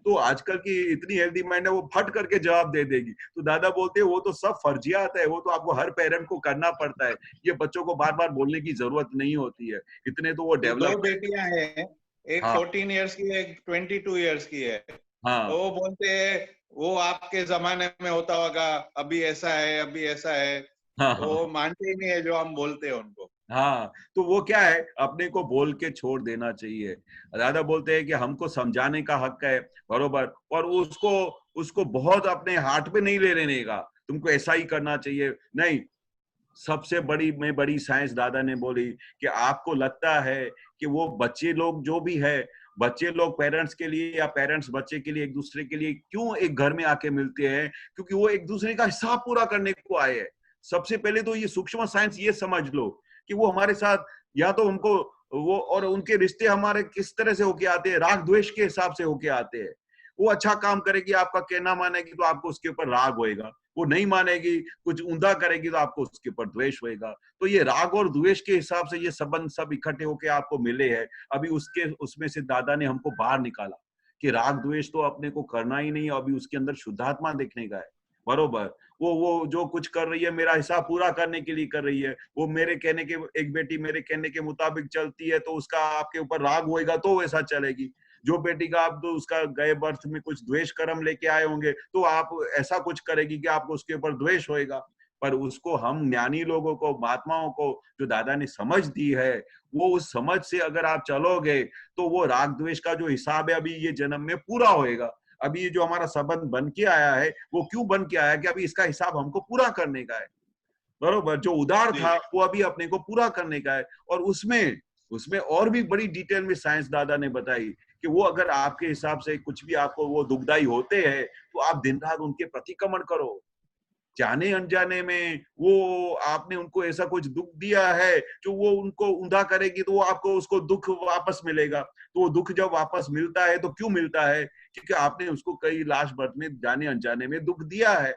तो आजकल की इतनी हेल्दी माइंड है, वो फट करके जवाब दे देगी। तो दादा बोलते हैं वो तो सब फर्जियात है, वो तो आपको हर पेरेंट को करना पड़ता है, ये बच्चों को बार बार बोलने की जरूरत नहीं होती है, इतने तो वो डेवलप। 2 बेटियां हैं, एक 14 इयर्स की है, एक 22 इयर्स की है। हाँ। तो वो बोलते हैं वो आपके जमाने में होता होगा, अभी ऐसा है, अभी ऐसा है। हाँ, तो वो मानते ही नहीं है जो हम बोलते हैं उनको। हाँ, तो वो क्या है, अपने को बोल के छोड़ देना चाहिए। दादा बोलते हैं कि हमको समझाने का हक है, बरोबर, और उसको बहुत अपने हाथ पे नहीं ले लेने का, तुमको ऐसा ही करना चाहिए नहीं। सबसे बड़ी साइंस दादा ने बोली कि आपको लगता है कि वो बच्चे लोग जो भी है, बच्चे लोग पेरेंट्स के लिए या पेरेंट्स बच्चे के लिए एक दूसरे के लिए क्यों एक घर में आके मिलते हैं, क्योंकि वो एक दूसरे का हिसाब पूरा करने को आए हैं। सबसे पहले तो ये सूक्ष्म साइंस ये समझ लो कि वो हमारे साथ या तो उनको वो और उनके रिश्ते हमारे किस तरह से होके आते हैं, राग द्वेष के हिसाब से होके आते हैं। वो अच्छा काम करेगी, आपका कहना मानेगी तो आपको उसके ऊपर राग होएगा, वो नहीं मानेगी, कुछ ऊंधा करेगी तो आपको उसके ऊपर द्वेष होएगा। तो ये राग और द्वेष के हिसाब से ये संबंध सब इकट्ठे होके आपको मिले हैं। अभी उसमें से दादा ने हमको बाहर निकाला कि राग द्वेष तो अपने को करना ही नहीं है, अभी उसके अंदर शुद्धात्मा देखने का है, बरोबर। वो जो कुछ कर रही है मेरा हिसाब पूरा करने के लिए कर रही है, वो मेरे कहने के, एक बेटी मेरे कहने के मुताबिक चलती है तो उसका आपके ऊपर राग होएगा तो वैसा चलेगी। जो बेटी का आप तो उसका गए बर्थ में कुछ द्वेष कर्म लेके आए होंगे तो आप ऐसा कुछ करेगी कि आपको उसके ऊपर द्वेष होएगा। पर उसको हम ज्ञानी लोगों को, महात्माओं को जो दादा ने समझ दी है, वो उस समझ से अगर आप चलोगे तो वो राग द्वेष का जो हिसाब है अभी ये जन्म में पूरा होएगा। अभी ये जो हमारा संबंध बन के आया है वो क्यों बन के आया कि अभी इसका हिसाब हमको पूरा करने का है, बरोबर। जो उधार था वो अभी अपने को पूरा करने का है। और उसमें और भी बड़ी डिटेल में साइंस दादा ने बताई कि वो अगर आपके हिसाब से कुछ भी आपको वो दुखदाई होते हैं तो आप दिन रात उनके प्रतिक्रमण करो, जाने अनजाने में वो आपने उनको ऐसा कुछ दुख दिया है जो वो उनको ऊंधा करेगी तो वो आपको उसको दुख वापस मिलेगा। तो वो दुख जब वापस मिलता है तो क्यों मिलता है, क्योंकि आपने उसको कई लास्ट बर्थ में जाने अनजाने में दुख दिया है,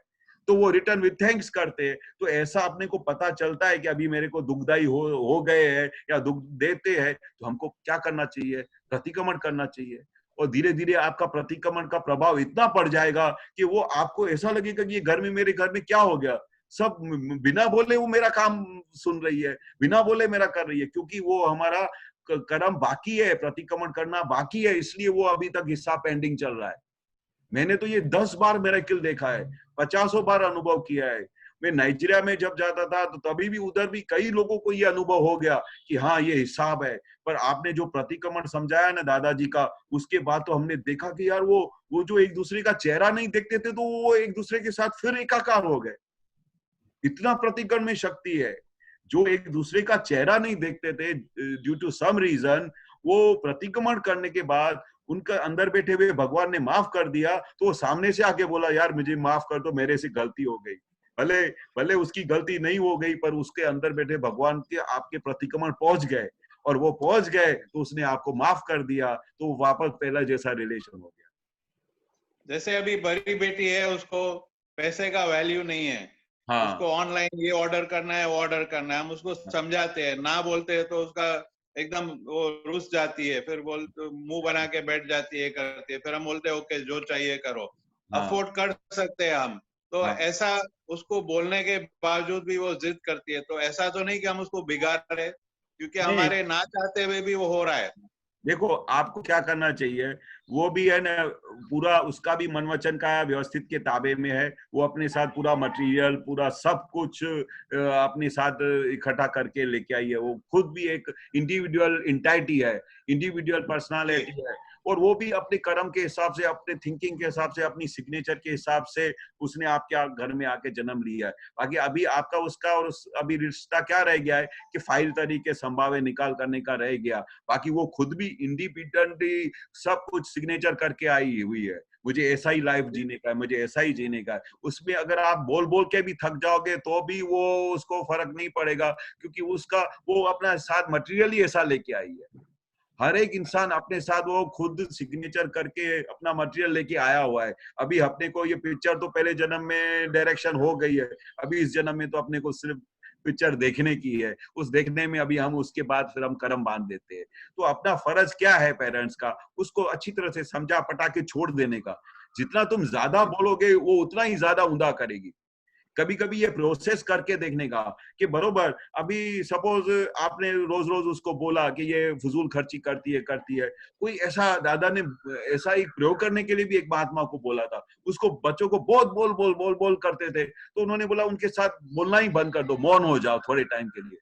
तो वो रिटर्न विद थैंक्स करते हैं। तो ऐसा अपने को पता चलता है कि अभी मेरे को दुखदाई हो गए हैं या दुख देते हैं, तो हमको क्या करना चाहिए, प्रतिक्रमण करना चाहिए। और धीरे धीरे आपका प्रतिक्रमण का प्रभाव इतना पड़ जाएगा कि वो आपको ऐसा लगेगा कि ये घर में, मेरे घर में क्या हो गया, सब बिना बोले वो मेरा काम सुन रही है, बिना बोले मेरा कर रही है, क्योंकि वो हमारा कर्म बाकी है, प्रतिक्रमण करना बाकी है, इसलिए वो अभी तक हिस्सा पेंडिंग चल रहा है। मैंने तो ये 10 बार मिरेकल देखा है, 50 बार अनुभव किया है। मैं नाइजीरिया में जब जाता था तो तभी भी उधर भी कई लोगों को ये अनुभव हो गया कि हाँ ये हिसाब है। पर आपने जो प्रतिक्रमण समझाया ना दादाजी का, उसके बाद तो हमने देखा कि यार वो जो एक दूसरे का चेहरा नहीं देखते थे तो वो एक दूसरे के साथ फिर एकाकार हो गए। इतना प्रतिक्रमण में शक्ति है। जो एक दूसरे का चेहरा नहीं देखते थे ड्यू टू सम रीजन, वो प्रतिक्रमण करने के बाद उनका अंदर बैठे हुए भगवान ने माफ कर दिया, तो वो सामने से आके बोला यार मुझे माफ कर दो, मेरे से गलती हो गई। भले उसकी गलती नहीं हो गई, पर उसके अंदर बैठे भगवान के आपके प्रतिक्रमण पहुंच गए, और वो पहुंच गए तो उसने आपको माफ कर दिया, तो वापस पहला जैसा रिलेशन हो गया। जैसे अभी बड़ी बेटी है, उसको पैसे का वैल्यू नहीं है। हाँ। उसको ऑनलाइन ये ऑर्डर करना है, वो ऑर्डर करना है, हम उसको समझाते हैं, ना बोलते हैं तो उसका एकदम वो रुस जाती है, फिर मुंह बना के बैठ जाती है, करती है, फिर हम बोलते हैं ओके जो चाहिए करो। हाँ। अफोर्ड कर सकते हैं हम तो। हाँ। ऐसा उसको बोलने के बावजूद भी वो जिद करती है, तो ऐसा तो नहीं कि हम उसको बिगाड़ रहे, क्योंकि हमारे ना चाहते हुए भी वो हो रहा है। देखो आपको क्या करना चाहिए, वो भी है ना, पूरा उसका भी मन वचन का व्यवस्थित के ताबे में है। वो अपने साथ पूरा मटेरियल, पूरा सब कुछ अपने साथ इकट्ठा करके लेके आई है। वो खुद भी एक इंडिविजुअल इंटाइटी है, इंडिविजुअल पर्सनालिटी है, और वो भी अपने कर्म के हिसाब से, अपने थिंकिंग के हिसाब से, अपनी सिग्नेचर के हिसाब से उसने आपके घर में आके जन्म लिया है। बाकी अभी आपका उसका और अभी रिश्ता क्या रह गया है कि फाइल तरीके संभावे निकाल करने का रह गया। बाकी वो खुद भी इंडिपेंडेंटली सब कुछ सिग्नेचर करके आई हुई है, मुझे ऐसा ही लाइफ जीने का है, मुझे ऐसा ही जीने का है। उसमें अगर आप बोल बोल के भी थक जाओगे तो भी वो उसको फर्क नहीं पड़ेगा, क्योंकि उसका वो अपना साथ मटेरियल ही ऐसा लेके आई है। हर एक इंसान अपने साथ वो खुद सिग्नेचर करके अपना मटेरियल लेके आया हुआ है। अभी अपने को ये पिक्चर तो पहले जन्म में डायरेक्शन हो गई है, अभी इस जन्म में तो अपने को सिर्फ पिक्चर देखने की है। उस देखने में अभी हम उसके बाद फिर हम कर्म बांध देते हैं। तो अपना फर्ज क्या है पेरेंट्स का, उसको अच्छी तरह से समझा पटा के छोड़ देने का। जितना तुम ज्यादा बोलोगे वो उतना ही ज्यादा ऊंधा करेगी। कभी कभी ये प्रोसेस करके देखने का कि बरोबर, अभी सपोज आपने रोज रोज उसको बोला कि ये फजूल खर्ची करती है, कोई ऐसा दादा ने ऐसा ही प्रयोग करने के लिए भी एक महात्मा को बोला था। उसको बच्चों को बहुत बोल करते थे, तो उन्होंने बोला उनके साथ बोलना ही बंद कर दो, मौन हो जाओ थोड़े टाइम के लिए।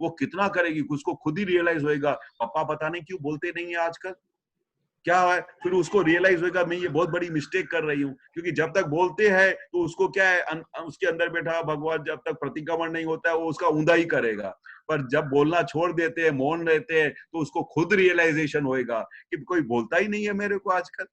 वो कितना करेगी, उसको खुद ही रियलाइज होएगा पापा पता नहीं क्यों बोलते नहीं है आजकल, क्या है। फिर उसको रियलाइज होगा मैं ये बहुत बड़ी मिस्टेक कर रही हूँ, क्योंकि जब तक बोलते हैं तो उसको क्या है, उसके अंदर बैठा भगवान जब तक प्रतिक्रमण नहीं होता है वो उसका ऊंधा ही करेगा। पर जब बोलना छोड़ देते हैं, मौन रहते हैं, तो उसको खुद रियलाइजेशन होएगा कि कोई बोलता ही नहीं है मेरे को आजकल,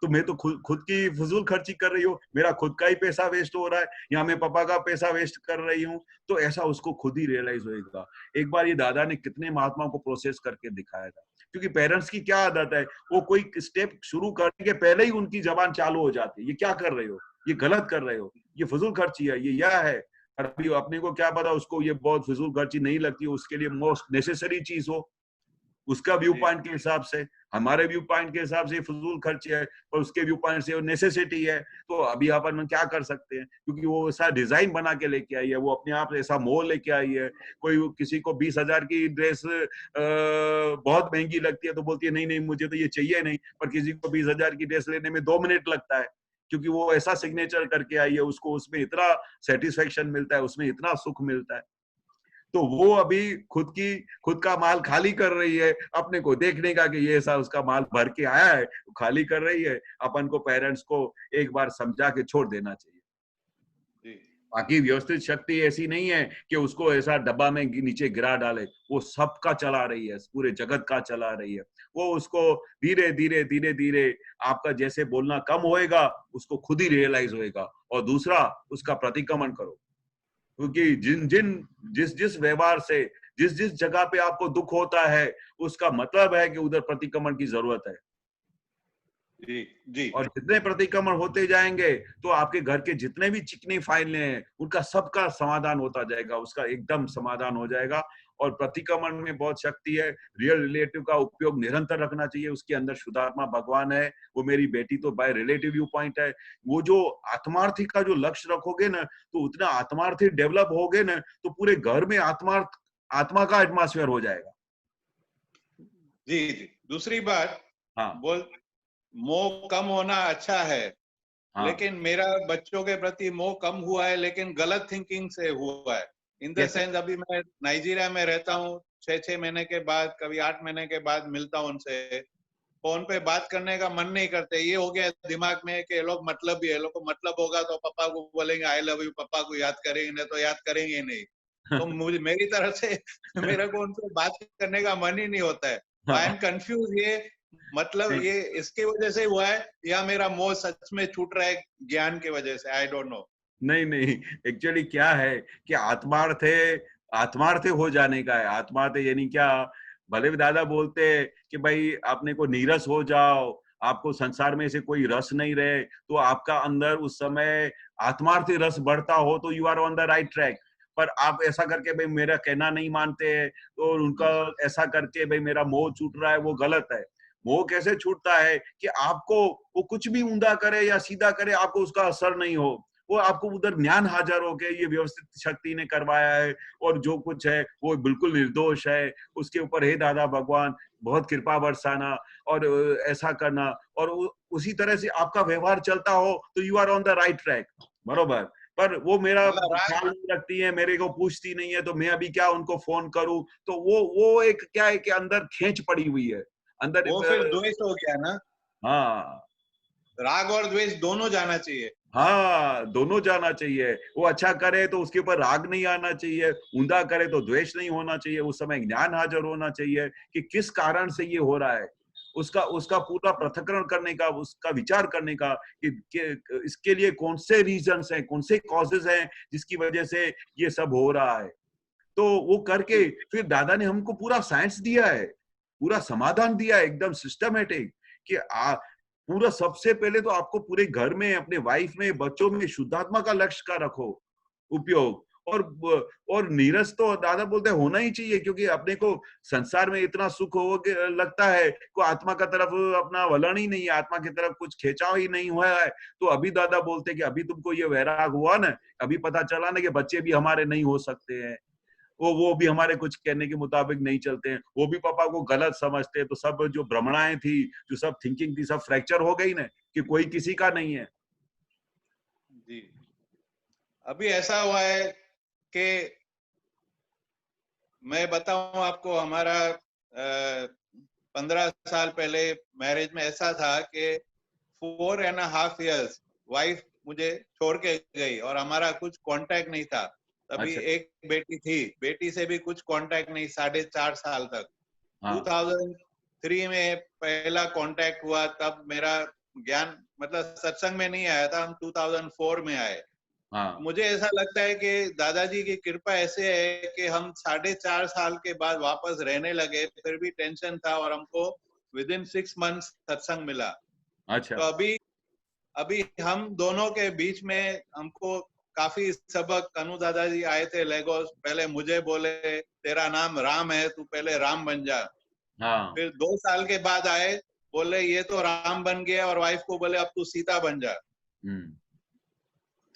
तो मैं तो खुद की फजूल खर्ची कर रही हूँ, मेरा खुद का ही पैसा वेस्ट हो रहा है, या मैं पापा का पैसा वेस्ट कर रही हूँ। तो ऐसा उसको खुद ही रियलाइज होएगा। एक बार ये दादा ने कितने महात्माओं को प्रोसेस करके दिखाया था, क्योंकि पेरेंट्स की क्या आदत है, वो कोई स्टेप शुरू करने के पहले ही उनकी जबान चालू हो जाती है, ये क्या कर रहे हो, ये गलत कर रहे हो, ये फजूल खर्ची है, ये क्या है। अभी अपने को क्या पता उसको ये बहुत फजूल खर्ची नहीं लगती, उसके लिए मोस्ट नेसेसरी चीज हो, उसका व्यू पॉइंट के हिसाब से। हमारे व्यू पॉइंट के हिसाब से फजूल खर्ची है, और उसके व्यू पॉइंट से वो नेसेसिटी है। तो अभी अपन क्या कर सकते हैं, क्योंकि वो ऐसा डिजाइन बना के लेके आई है, वो अपने आप ऐसा मोह लेके आई है। कोई किसी को 20,000 की ड्रेस बहुत महंगी लगती है तो बोलती है नहीं मुझे तो ये चाहिए नहीं, पर किसी को 20,000 की ड्रेस लेने में 2 मिनट लगता है, क्योंकि वो ऐसा सिग्नेचर करके आई है, उसको उसमें इतना सेटिस्फेक्शन मिलता है, उसमें इतना सुख मिलता है। तो वो अभी खुद का माल खाली कर रही है, अपने को देखने का कि ये ऐसा उसका माल भर के आया है, खाली कर रही है। अपन को पेरेंट्स को एक बार समझा के छोड़ देना चाहिए। बाकी व्यवस्थित शक्ति ऐसी नहीं है कि उसको ऐसा डब्बा में नीचे गिरा डाले, वो सबका चला रही है, पूरे जगत का चला रही है। वो उसको धीरे धीरे आपका जैसे बोलना कम होएगा, उसको खुद ही रियलाइज होएगा। और दूसरा, उसका प्रतिक्रमण करो, क्योंकि जिस व्यवहार से जिस जगह पे आपको दुख होता है, उसका मतलब है कि उधर प्रतिक्रमण की जरूरत है। जी। और जितने प्रतिक्रमण होते जाएंगे तो आपके घर के जितने भी चिकनी फाइलें हैं, उनका सबका समाधान होता जाएगा, उसका एकदम समाधान हो जाएगा। और प्रतिक्रमण में बहुत शक्ति है। रियल रिलेटिव का उपयोग निरंतर रखना चाहिए, उसके अंदर शुद्धात्मा भगवान है, वो मेरी बेटी तो बाय रिलेटिव व्यू पॉइंट है। वो जो आत्मार्थी का जो लक्ष्य रखोगे ना, तो उतना आत्मार्थी डेवलप होगे ना, तो पूरे घर में आत्मा का एटमॉस्फेयर हो जाएगा। जी जी। दूसरी बात, हाँ, बोल मोह कम होना अच्छा है, हाँ, लेकिन मेरा बच्चों के प्रति मोह कम हुआ है, लेकिन गलत थिंकिंग से हुआ है। इन द सेंस, अभी मैं नाइजीरिया में रहता हूँ, 6 महीने के बाद, कभी 8 महीने के बाद मिलता हूँ उनसे, फोन पे बात करने का मन नहीं करते। ये हो गया दिमाग में कि ये लोग मतलब भी है, लोग को मतलब होगा तो पापा को बोलेंगे आई लव यू, पापा को याद करेंगे, नहीं तो याद करेंगे ही नहीं। तो मुझे, मेरी तरफ से मेरे को उनसे बात करने का मन ही नहीं होता है। आई एम कंफ्यूज, ये मतलब ये इसकी वजह से हुआ है या मेरा मोह सच में छूट रहा है ज्ञान की वजह से? I don't know. नहीं, एक्चुअली क्या है कि आत्मार्थ हो जाने का है। आत्मार्थ यानी क्या, भले भी दादा बोलते हैं कि भाई आपने को नीरस हो जाओ, आपको संसार में से कोई रस नहीं रहे, तो आपका अंदर उस समय आत्मार्थी रस बढ़ता हो तो you are on the right track. पर आप ऐसा करके भाई मेरा कहना नहीं मानते हैं, तो उनका ऐसा करके भाई मेरा मोह छूट रहा है, वो गलत है। मोह कैसे छूटता है कि आपको वो कुछ भी ऊंधा करे या सीधा करे, आपको उसका असर नहीं हो। वो आपको उधर ज्ञान हाजिर हो गया, ये व्यवस्थित शक्ति ने करवाया है और जो कुछ है वो बिल्कुल निर्दोष है। उसके ऊपर हे दादा भगवान बहुत कृपा बरसाना और ऐसा करना, और उसी तरह से आपका व्यवहार चलता हो तो you are on the right track, बरोबर। पर वो मेरा ख्याल नहीं रखती है, मेरे को पूछती नहीं है, तो मैं अभी क्या उनको फोन करूं? तो वो एक क्या है कि अंदर खेच पड़ी हुई है अंदर। वो फिर द्वेष हो गया ना। हाँ, राग और द्वेष दोनों जाना चाहिए। हाँ, दोनों जाना चाहिए। वो अच्छा करे तो उसके ऊपर राग नहीं आना चाहिए, ऊंधा करे तो द्वेष नहीं होना चाहिए। उस समय ज्ञान हाजिर होना चाहिए कि किस कारण से ये हो रहा है, उसका पूरा पृथक्करण करने का, उसका विचार करने का कि इसके लिए कौन से रीजंस हैं, कौन से कॉजेज हैं जिसकी वजह से ये सब हो रहा है। तो वो करके फिर दादा ने हमको पूरा साइंस दिया है, पूरा समाधान दिया है, एकदम सिस्टमेटिक कि पूरा सबसे पहले तो आपको पूरे घर में, अपने वाइफ में, बच्चों में शुद्धात्मा का लक्ष्य का रखो उपयोग। और नीरस तो दादा बोलते होना ही चाहिए, क्योंकि अपने को संसार में इतना सुख हो लगता है को आत्मा का तरफ अपना वलन ही नहीं है, आत्मा की तरफ कुछ खिंचाव ही नहीं हुआ है। तो अभी दादा बोलते कि अभी तुमको ये वैराग हुआ ना, अभी पता चला ना कि बच्चे भी हमारे नहीं हो सकते हैं, वो भी हमारे कुछ कहने के मुताबिक नहीं चलते हैं, वो भी पापा को गलत समझते हैं। तो सब जो भ्रमणाएं थी, जो सब थिंकिंग थी, सब फ्रैक्चर हो गई ना, कि कोई किसी का नहीं है। जी, अभी ऐसा हुआ है कि मैं बताऊं आपको, हमारा 15 साल पहले मैरिज में ऐसा था कि 4.5 years वाइफ मुझे छोड़ के गई और हमारा कुछ कांटेक्ट नहीं था। तभी एक बेटी थी, बेटी से भी कुछ कांटेक्ट नहीं 4.5 साल तक। 2003 में पहला कांटेक्ट हुआ, तब मेरा ज्ञान मतलब सत्संग में नहीं आया था, हम 2004 में आए। मुझे ऐसा लगता है कि दादाजी की कृपा ऐसे है कि हम 4.5 साल के बाद वापस रहने लगे, फिर भी टेंशन था और हमको विदिन 6 months सत्संग मिला। तो अभी हम दोनों के बीच में हमको काफी सबक, कनु दादाजी आए थे लेगोस, पहले मुझे बोले तेरा नाम राम है, तू पहले राम बन जा। फिर 2 साल के बाद आए, बोले ये तो राम बन गया, और वाइफ को बोले अब तू सीता बन जा।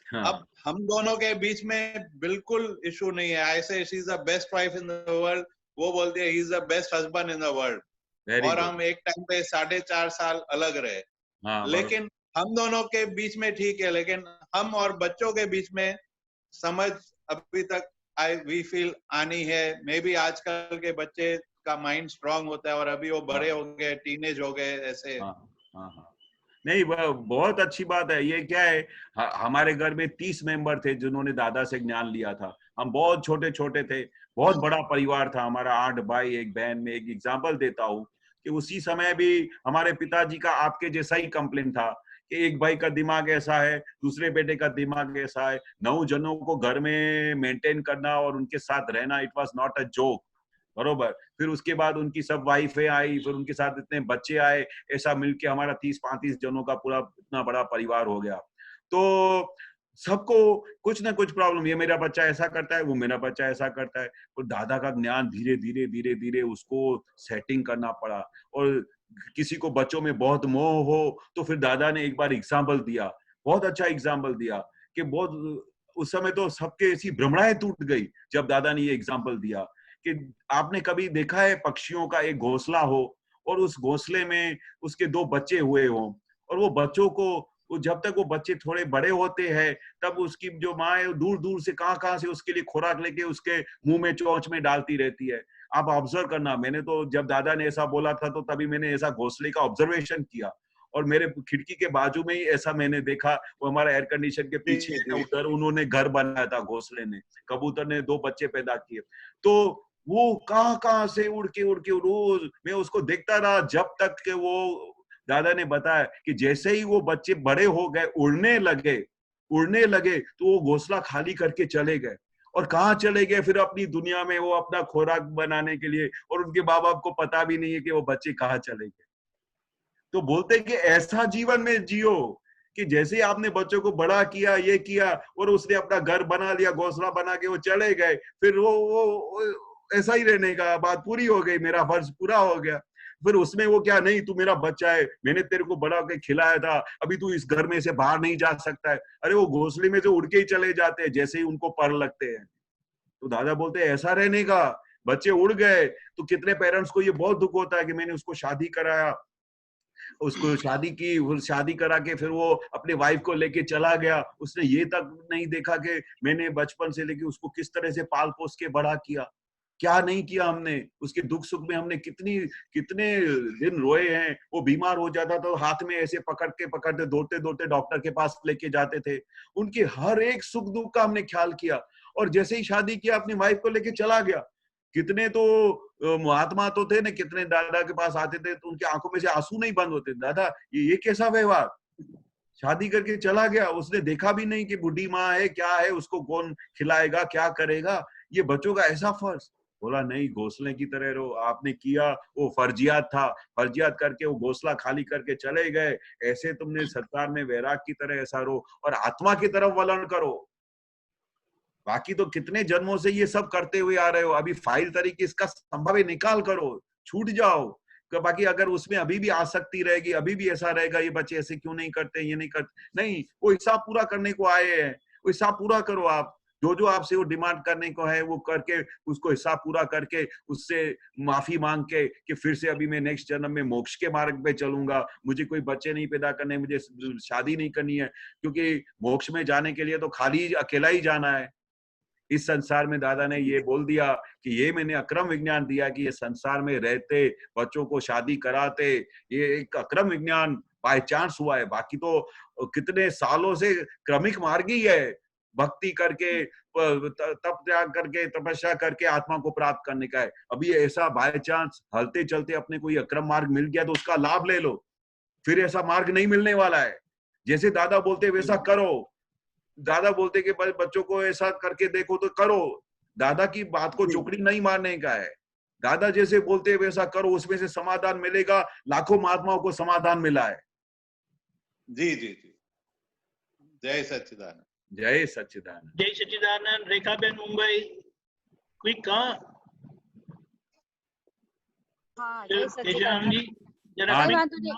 अब हम दोनों के बीच में बिल्कुल इशू नहीं है। आई से she is the best wife in the world, वो बोलती है he is the best husband in the world. और हम एक टाइम पे 4.5 साल अलग रहे। लेकिन हम दोनों के बीच में ठीक है, लेकिन हम और बच्चों के बीच में समझ अभी तक वी फील आनी है। मे बी आजकल के बच्चे का माइंड स्ट्रांग होता है और अभी वो बड़े हो गए, टीनेज हो गए ऐसे। नहीं, बहुत अच्छी बात है। ये क्या है, हमारे घर में 30 मेंबर थे जिन्होंने दादा से ज्ञान लिया था। हम बहुत छोटे छोटे थे, बहुत बड़ा परिवार था हमारा, 8 भाई 1 बहन। में एक एग्जांपल देता हूँ कि उसी समय भी हमारे पिताजी का आपके जैसा ही कंप्लेन था कि एक भाई का दिमाग ऐसा है, दूसरे बेटे का दिमाग ऐसा है। 9 जनों को घर में मेंटेन करना और उनके साथ रहना, it was not a joke, बरोबर। फिर उसके बाद उनकी सब वाइफें आई, फिर उनके साथ इतने बच्चे आए, ऐसा मिलके हमारा 30-35 जनों का पूरा इतना बड़ा परिवार हो गया। तो सबको कुछ ना कुछ प्रॉब्लम, ये मेरा बच्चा ऐसा करता है, वो मेरा बच्चा ऐसा करता है। और दादा का ज्ञान धीरे धीरे धीरे धीरे उसको सेटिंग करना पड़ा। और किसी को बच्चों में बहुत मोह हो तो फिर दादा ने एक बार एग्जाम्पल दिया, बहुत अच्छा एग्जाम्पल दिया कि बहुत उस समय तो सबके ऐसी भ्रमणाएं टूट गई जब दादा ने ये एग्जाम्पल दिया कि आपने कभी देखा है पक्षियों का एक घोंसला हो और उस घोंसले में उसके 2 बच्चे हुए हों, और वो बच्चों को जब तक वो बच्चे थोड़े बड़े होते हैं तब उसकी जो माँ है दूर दूर से कहाँ से उसके लिए खुराक लेके उसके मुंह में चोंच में डालती रहती है। आप ऑब्जर्व करना, मैंने तो जब दादा ने ऐसा बोला था तो तभी मैंने ऐसा घोंसले का ऑब्जर्वेशन किया, और मेरे खिड़की के बाजू में ही ऐसा मैंने देखा, वो हमारा एयर कंडीशन के पीछे है उधर उन्होंने घर बनाया था घोंसले ने, कबूतर ने 2 बच्चे पैदा किए। तो वो कहाँ से उड़ के रोज मैं उसको देखता रहा जब तक कि वो दादा ने बताया कि जैसे ही वो बच्चे बड़े हो गए, उड़ने लगे तो वो घोंसला खाली करके चले गए। और कहाँ चले गए फिर अपनी दुनिया में, वो अपना खुराक बनाने के लिए, और उनके माँ बाप को पता भी नहीं है कि वो बच्चे कहाँ चले गए। तो बोलते कि ऐसा जीवन में जियो कि जैसे आपने बच्चों को बड़ा किया, ये किया, और उसने अपना घर बना लिया, घोंसला बना के वो चले गए, फिर वो ऐसा ही रहने का, बात पूरी हो गई, मेरा फर्ज पूरा हो गया। फिर उसमें वो क्या, नहीं तू मेरा बच्चा है, मैंने तेरे को बड़ा के खिलाया था, अभी तू इस घर में से बाहर नहीं जा सकता है। अरे वो घोंसले में से उड़ के ही चले जाते हैं जैसे ही उनको पर लगते हैं। तो दादा बोलते हैं ऐसा रहने का, बच्चे उड़ गए तो कितने पेरेंट्स को ये बहुत दुख होता है कि मैंने उसको शादी कराया, उसको शादी की, शादी करा के फिर वो अपने वाइफ को लेके चला गया, उसने ये तक नहीं देखा कि मैंने बचपन से लेके उसको किस तरह से पाल पोस के बड़ा किया, क्या नहीं किया हमने, उसके दुख सुख में हमने कितने दिन रोए हैं। वो बीमार हो जाता तो हाथ में ऐसे पकड़ते दौड़ते डॉक्टर के पास लेके जाते थे, उनके हर एक सुख दुख का हमने ख्याल किया। और जैसे ही शादी किया अपनी वाइफ को लेके चला गया। कितने तो महात्मा तो थे ना, कितने दादा के पास आते थे तो उनकी आंखों में से आंसू नहीं बंद होते, दादा ये कैसा व्यवहार, शादी करके चला गया, उसने देखा भी नहीं कि बुढ़ी माँ है क्या है, उसको कौन खिलाएगा क्या करेगा, ये बच्चों का ऐसा फर्ज। बोला नहीं, घोंसले की तरह रहो, आपने किया वो फर्जियात था, फर्जियात करके वो घोंसला खाली करके चले गए, ऐसे तुमने संसार में वैराग की तरह ऐसा रहो और आत्मा की तरफ वलन करो। बाकी तो कितने जन्मों से ये सब करते हुए आ रहे हो, अभी फाइल तरीके इसका संभाव्य निकाल करो, छूट जाओ। बाकी अगर उसमें अभी भी आसक्ति रहेगी, अभी भी ऐसा रहेगा ये बच्चे ऐसे क्यों नहीं करते, ये नहीं करते, नहीं, वो हिसाब पूरा करने को आए हैं, वो हिसाब पूरा करो। आप जो आपसे वो डिमांड करने को है वो करके उसको हिसाब पूरा करके उससे माफी मांग के कि फिर से अभी मैं नेक्स्ट जन्म में मोक्ष के मार्ग पे चलूंगा, मुझे कोई बच्चे नहीं पैदा करने, मुझे शादी नहीं करनी है, क्योंकि मोक्ष में जाने के लिए तो खाली अकेला ही जाना है। इस संसार में दादा ने ये बोल दिया कि ये मैंने अक्रम विज्ञान दिया कि ये संसार में रहते बच्चों को शादी कराते, ये एक अक्रम विज्ञान बाय चांस हुआ है। बाकी तो कितने सालों से क्रमिक मार्ग ही है, भक्ति करके, तप त्याग करके, तपस्या करके आत्मा को प्राप्त करने का है। अभी ऐसा बाय चांस हलते चलते अपने कोई अक्रम मार्ग मिल गया तो उसका लाभ ले लो, फिर ऐसा मार्ग नहीं मिलने वाला है। जैसे दादा बोलते वैसा करो, दादा बोलते कि बच्चों को ऐसा करके देखो तो करो, दादा की बात को चुकड़ी नहीं मारने का है। दादा जैसे बोलते वैसा करो, उसमें से समाधान मिलेगा, लाखों महात्माओं को समाधान मिला है। जी जी जी, जय सच्चिदानंद, जय सच्चिदानंद, जय सच्चिदानंद। रेखाबेन मुंबई, क्विक हाँ, जय केशराम जी जरा કઈ વાંધો નહીં,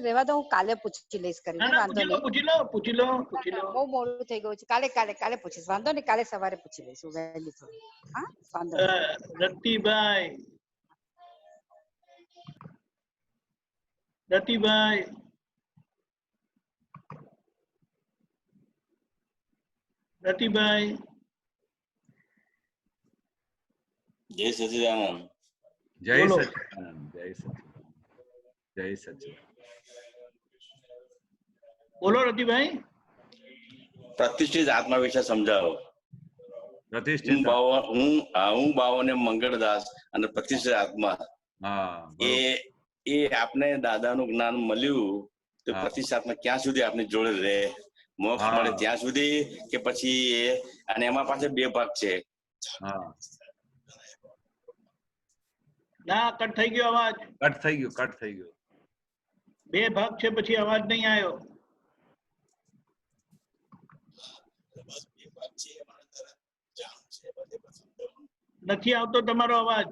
રેવા દો, હું કાલે પૂછી લઈશ કરીને, વાંધો નહીં, પૂછી લો બહુ મોડું થઈ ગયું છે, કાલે પૂછીશ, વાંધો નહીં, કાલે સવારે પૂછી લઈશ હું વહેલી થોડી, હા વાંધો નહીં। રતિભાઈ જય સચિદાનંદ, जय सच्चिदानंद, जय सच्चिदानंद, जय सच्चिदानंद। बोलो रतिभाई। પ્રતિષ્ઠિત આત્મા વિશે સમજાવો। પ્રતિષ્ઠિત હું બાવોને મંગળદાસ અને પ્રતિષ્ઠિત આત્મા, એ આપને દાદાનું જ્ઞાન મળ્યું તો પ્રતિષ્ઠિત આત્મા ક્યાં સુધી આપને જોડે રહે, મોક્ષ મળે ત્યાં સુધી કે પછી એ, અને એમાં પાછળ 2 ભાગ છે। ના, કટ થઈ ગયો અવાજ, કટ થઈ ગયો। 2 ભાગ છે, પછી અવાજ નહીં આવ્યો। નથી આવતો તમારો અવાજ.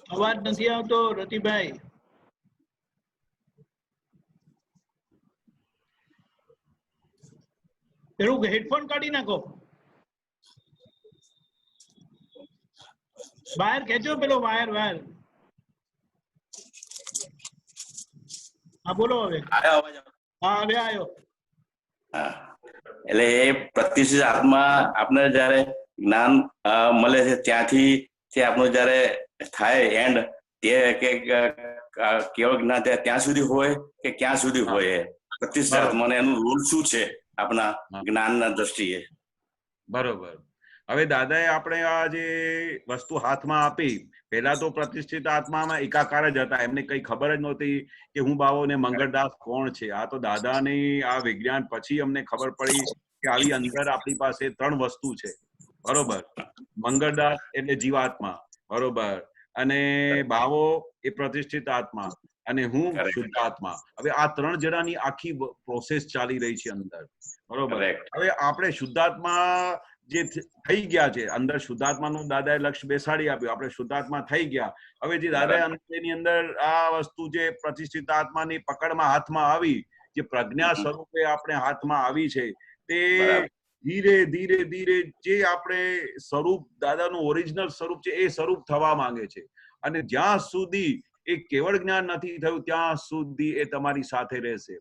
અવાજ નથી આવતો રતિભાઈ. પેલું હેડફોન કાઢી નાખો, બહાર ખેંચો પેલો વાયર. હા બોલો હવે. હા હવે આવ્યો. એટલે એ પ્રતિષ્ઠિત આત્મા આપને જયારે જ્ઞાન મળે છે ત્યાંથી તે આપણું જયારે થાય એન્ડ તે કે કેવળ જ્ઞાન ત્યાં સુધી હોય કે ક્યાં સુધી હોય પ્રતિષ્ઠિત આત્માને એનું રૂલ શું છે આપણા જ્ઞાનના દ્રષ્ટિએ? બરોબર. હવે દાદાએ આપણે આ જે વસ્તુ હાથમાં આપી, પહેલા તો પ્રતિષ્ઠિત આત્મામાં એકાકાર જ હતા, એમને કઈ ખબર જ નહોતી કે હું બાવો ને મંગળદાસ કોણ છે. આ તો દાદાની આ વિજ્ઞાન પછી અમને ખબર પડી કે આવી અંદર આપણી પાસે 3 વસ્તુ છે. બરોબર. મંગળદાસ એટલે જીવાત્મા, બરોબર, અને બાવો એ પ્રતિષ્ઠિત આત્મા, અને હું શુદ્ધ આત્મા. હવે આ 3 જણાની આખી પ્રોસેસ ચાલી રહી છે અંદર. બરોબર. હવે આપણે શુદ્ધાત્મા જે થઈ ગયા છે અંદર, શુદ્ધાત્માનું દાદાએ લક્ષ્ય બેસાડી આપ્યું, આપણે શુદ્ધાત્મા થઈ ગયા. હવે જે દાદાએ એની અંદર આ વસ્તુ જે પ્રતિષ્ઠિત આત્માની પકડમાં હાથમાં આવી, જે પ્રજ્ઞા સ્વરૂપે આપણે હાથમાં આવી છે, તે ધીરે ધીરે ધીરે જે આપણે સ્વરૂપ દાદાનું ઓરિજિનલ સ્વરૂપ છે એ સ્વરૂપ થવા માંગે છે. અને જ્યાં સુધી એ કેવળ જ્ઞાન નથી થયું ત્યાં સુધી એ તમારી સાથે રહેશે.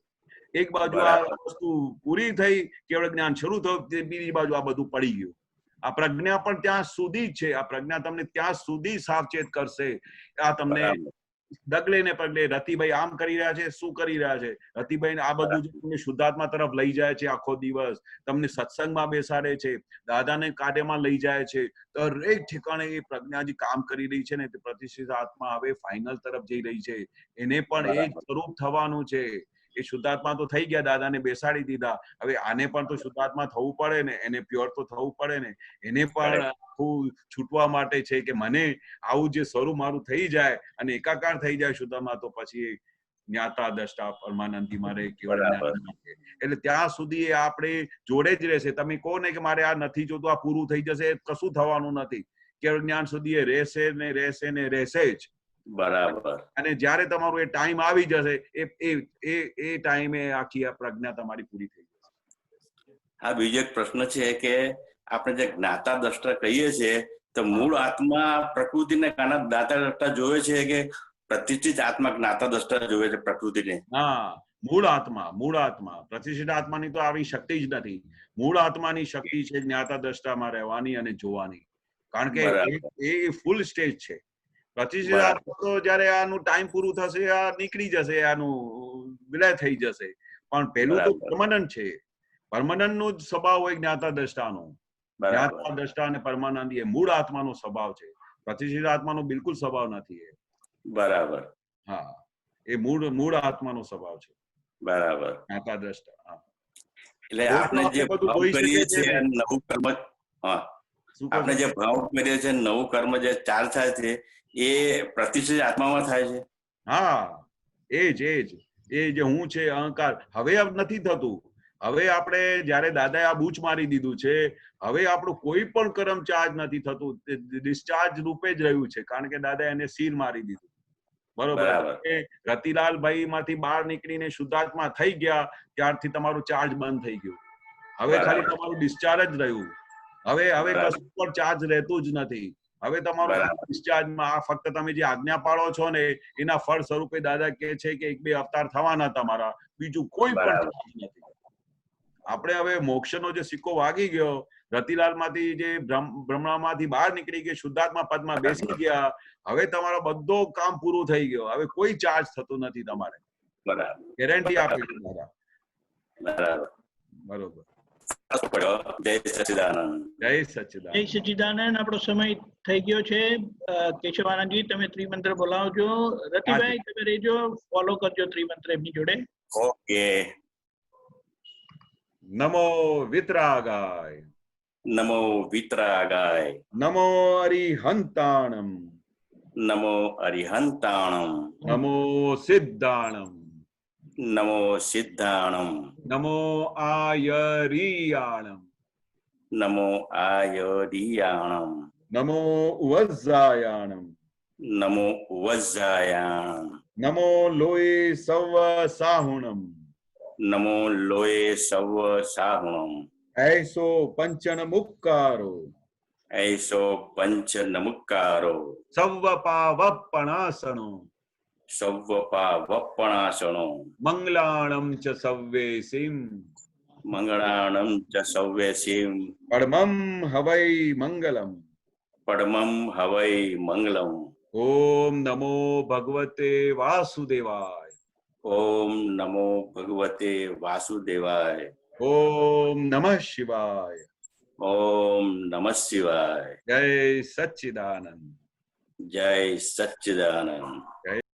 એક બાજુ આ વસ્તુ પૂરી થઈ, કેવળ જ્ઞાન શરૂ થયું, બીજી બાજુ આ બધું પડી ગયું. આ પ્રજ્ઞા પણ ત્યાં સુધી જ છે. આ પ્રજ્ઞા તમને ત્યાં સુધી સાવચેત કરશે. આ તમને ડગલે ને પગલે રતિભાઈ આમ કરી રહ્યા છે, શું કરી રહ્યા છે, રતિભાઈ આ બધું તમને શુદ્ધાત્મા તરફ લઈ જાય છે. આખો દિવસ તમને સત્સંગમાં બેસાડે છે, દાદાને કાર્યમાં લઈ જાય છે. દરેક ઠેકાણે એ પ્રજ્ઞા જે કામ કરી રહી છે ને, તે પ્રતિષ્ઠિત આત્મા હવે ફાઇનલ તરફ જઈ રહી છે. એને પણ એ સ્વરૂપ થવાનું છે. એ શુદ્ધાત્મા તો થઈ ગયા, દાદાને બેસાડી દીધા. હવે આને પણ તો શુદ્ધાત્મા થવું પડે ને, એને પ્યોર તો થવું પડે ને. એને પણ આખું છૂટવા માટે છે કે મને આવું જે સ્વરૂપ મારું થઈ જાય અને એકાકાર થઈ જાય શુદ્ધાત્મા, તો પછી જ્ઞાતા દ્રષ્ટા પરમાનંદી મારે કેવળ જ્ઞાન. એટલે ત્યાં સુધી આપણે જોડે જ રહેશે. તમે કહો ને કે મારે આ નથી જોતું, આ પૂરું થઈ જશે, કશું થવાનું નથી. કેવળ જ્ઞાન સુધી એ રહેશે ને રહેશે ને રહેશે જ. બરાબર. અને જયારે તમારું એ ટાઈમ આવી જશે, એ ટાઈમે આખી આ પ્રજ્ઞા તમારી પૂરી થઈ જશે. હા, બીજો એક પ્રશ્ન છે કે આપણે જે જ્ઞાતા દ્રષ્ટા કહીએ છીએ, તો મૂળ આત્મા પ્રકૃતિને જ્ઞાતા દ્રષ્ટા જોવે છે કે પ્રતિષ્ઠિત આત્મા જ્ઞાતા દ્રષ્ટા જોવે છે પ્રકૃતિને? હા, મૂળ આત્મા. પ્રતિષ્ઠિત આત્માની તો આવી શક્તિ જ નથી. મૂળ આત્માની શક્તિ છે જ્ઞાતા દ્રષ્ટામાં રહેવાની અને જોવાની. કારણ કે એ ફૂલ સ્ટેજ છે. પ્રતિષ્ઠિત આત્મા તો જયારે આનું ટાઈમ પૂરું થશે, આ નીકળી જશે, આનું વિલય થઈ જશે. પણ પેલું તો પરમાનન્ટ છે. પરમાનન્ટ નો જ સ્વભાવ હોય જ્ઞાતા દ્રષ્ટાનો. જ્ઞાતા દ્રષ્ટા અને પરમાનંદ એ મૂળ આત્માનો સ્વભાવ છે. પ્રતિષ્ઠિત આત્માનો બિલકુલ સ્વભાવ નથી એ. બરાબર. હા, એ મૂળ આત્માનો સ્વભાવ છે. બરાબર. જ્ઞાતા દ્રષ્ટા. હા, એટલે આપણે જે ભાવ કરીએ છીએ નવું કર્મ, આપણે જે ભાવ કરીએ છીએ નવું કર્મ જે ચાલ થાય છે એ પ્રતિષ્ઠિત આત્મામાં થાય છે. હા, એ જે હું છે અહંકાર હવે નથી થતું. હવે આપણે જયારે દાદાએ આ બૂચ મારી દીધું છે, હવે આપણું કોઈ પણ કર્મ ચાર્જ નથી થતું, ડિસ્ચાર્જ રૂપે જ રહ્યું છે. કારણ કે દાદાએ એને સીલ મારી દીધું. બરોબર. રતિલાલભાઈ માંથી બહાર નીકળીને શુદ્ધાત્મા થઈ ગયા ત્યારથી તમારું ચાર્જ બંધ થઈ ગયું. હવે ખાલી તમારું ડિસ્ચાર્જ જ રહ્યું. હવે કશું પણ ચાર્જ રહેતું જ નથી. હવે તમારું ડિસ્ચાર્જમાં આ ફક્ત તમે જે આજ્ઞા પાડો છો ને એના ફળ સ્વરૂપે દાદા કહે છે કે 1-2 અવતાર થવાના તમારા, બીજું કોઈ પણ ચાર્જ નથી. આપણે હવે મોક્ષનો જે સિક્કો વાગી ગયો, રતિલાલ માંથી જે બ્રહ્મામાંથી બહાર નીકળી ગઈ, શુદ્ધાત્મા પદમાં બેસી ગયા, હવે તમારો બધો કામ પૂરું થઈ ગયો. હવે કોઈ ચાર્જ થતું નથી તમારે. બરાબર. ગેરંટી આપી દાદા. બરોબર. જય સચ્ચિદાનંદ. જય સચ્ચિદાનંદ. આપણો સમય થઈ ગયો છે. કેશવાનંદજી, તમે ત્રિમંત્ર બોલાવજો. રતિભાઈ તમે રહેજો, ફોલો કરજો ત્રિમંત્ર એમની જોડે. ઓકે. નમો વિતરાગાય. નમો વિતરાગાય. નમો અરિહંતાણમ. નમો અરિહંતાણમ. નમો સિદ્ધાણમ. નમો સિદ્ધાણમ. નમો આયરિયાણમ. નમો આયદીયાણમ નમો ઉવઝ્ઝાયાણમ નમો વજ્જાયાણમ નમો લોય સવ સાહુણમ નમો લોય સવ સાહુણમ ऐसो पंचन मुक्कारो ऐસો પંચ નમુક્કારો સવ્વ પાવપણાસણો સવ્વપા વપણાસણો મંગલાણમ ચ સવ્વેસિમ મંગળાણમ ચ સવ્યસીમ પડમમ હવૈ મંગલમ પડમમ હવૈ મંગલમ ઓમ નમો ભગવતે વાસુદેવાય ઓમ નમો ભગવતે વાસુદેવાય ઓમ નમઃ શિવાય ઓમ નમઃ શિવાય જય સચ્ચિદાનંદ જય સચ્ચિદાનંદ જય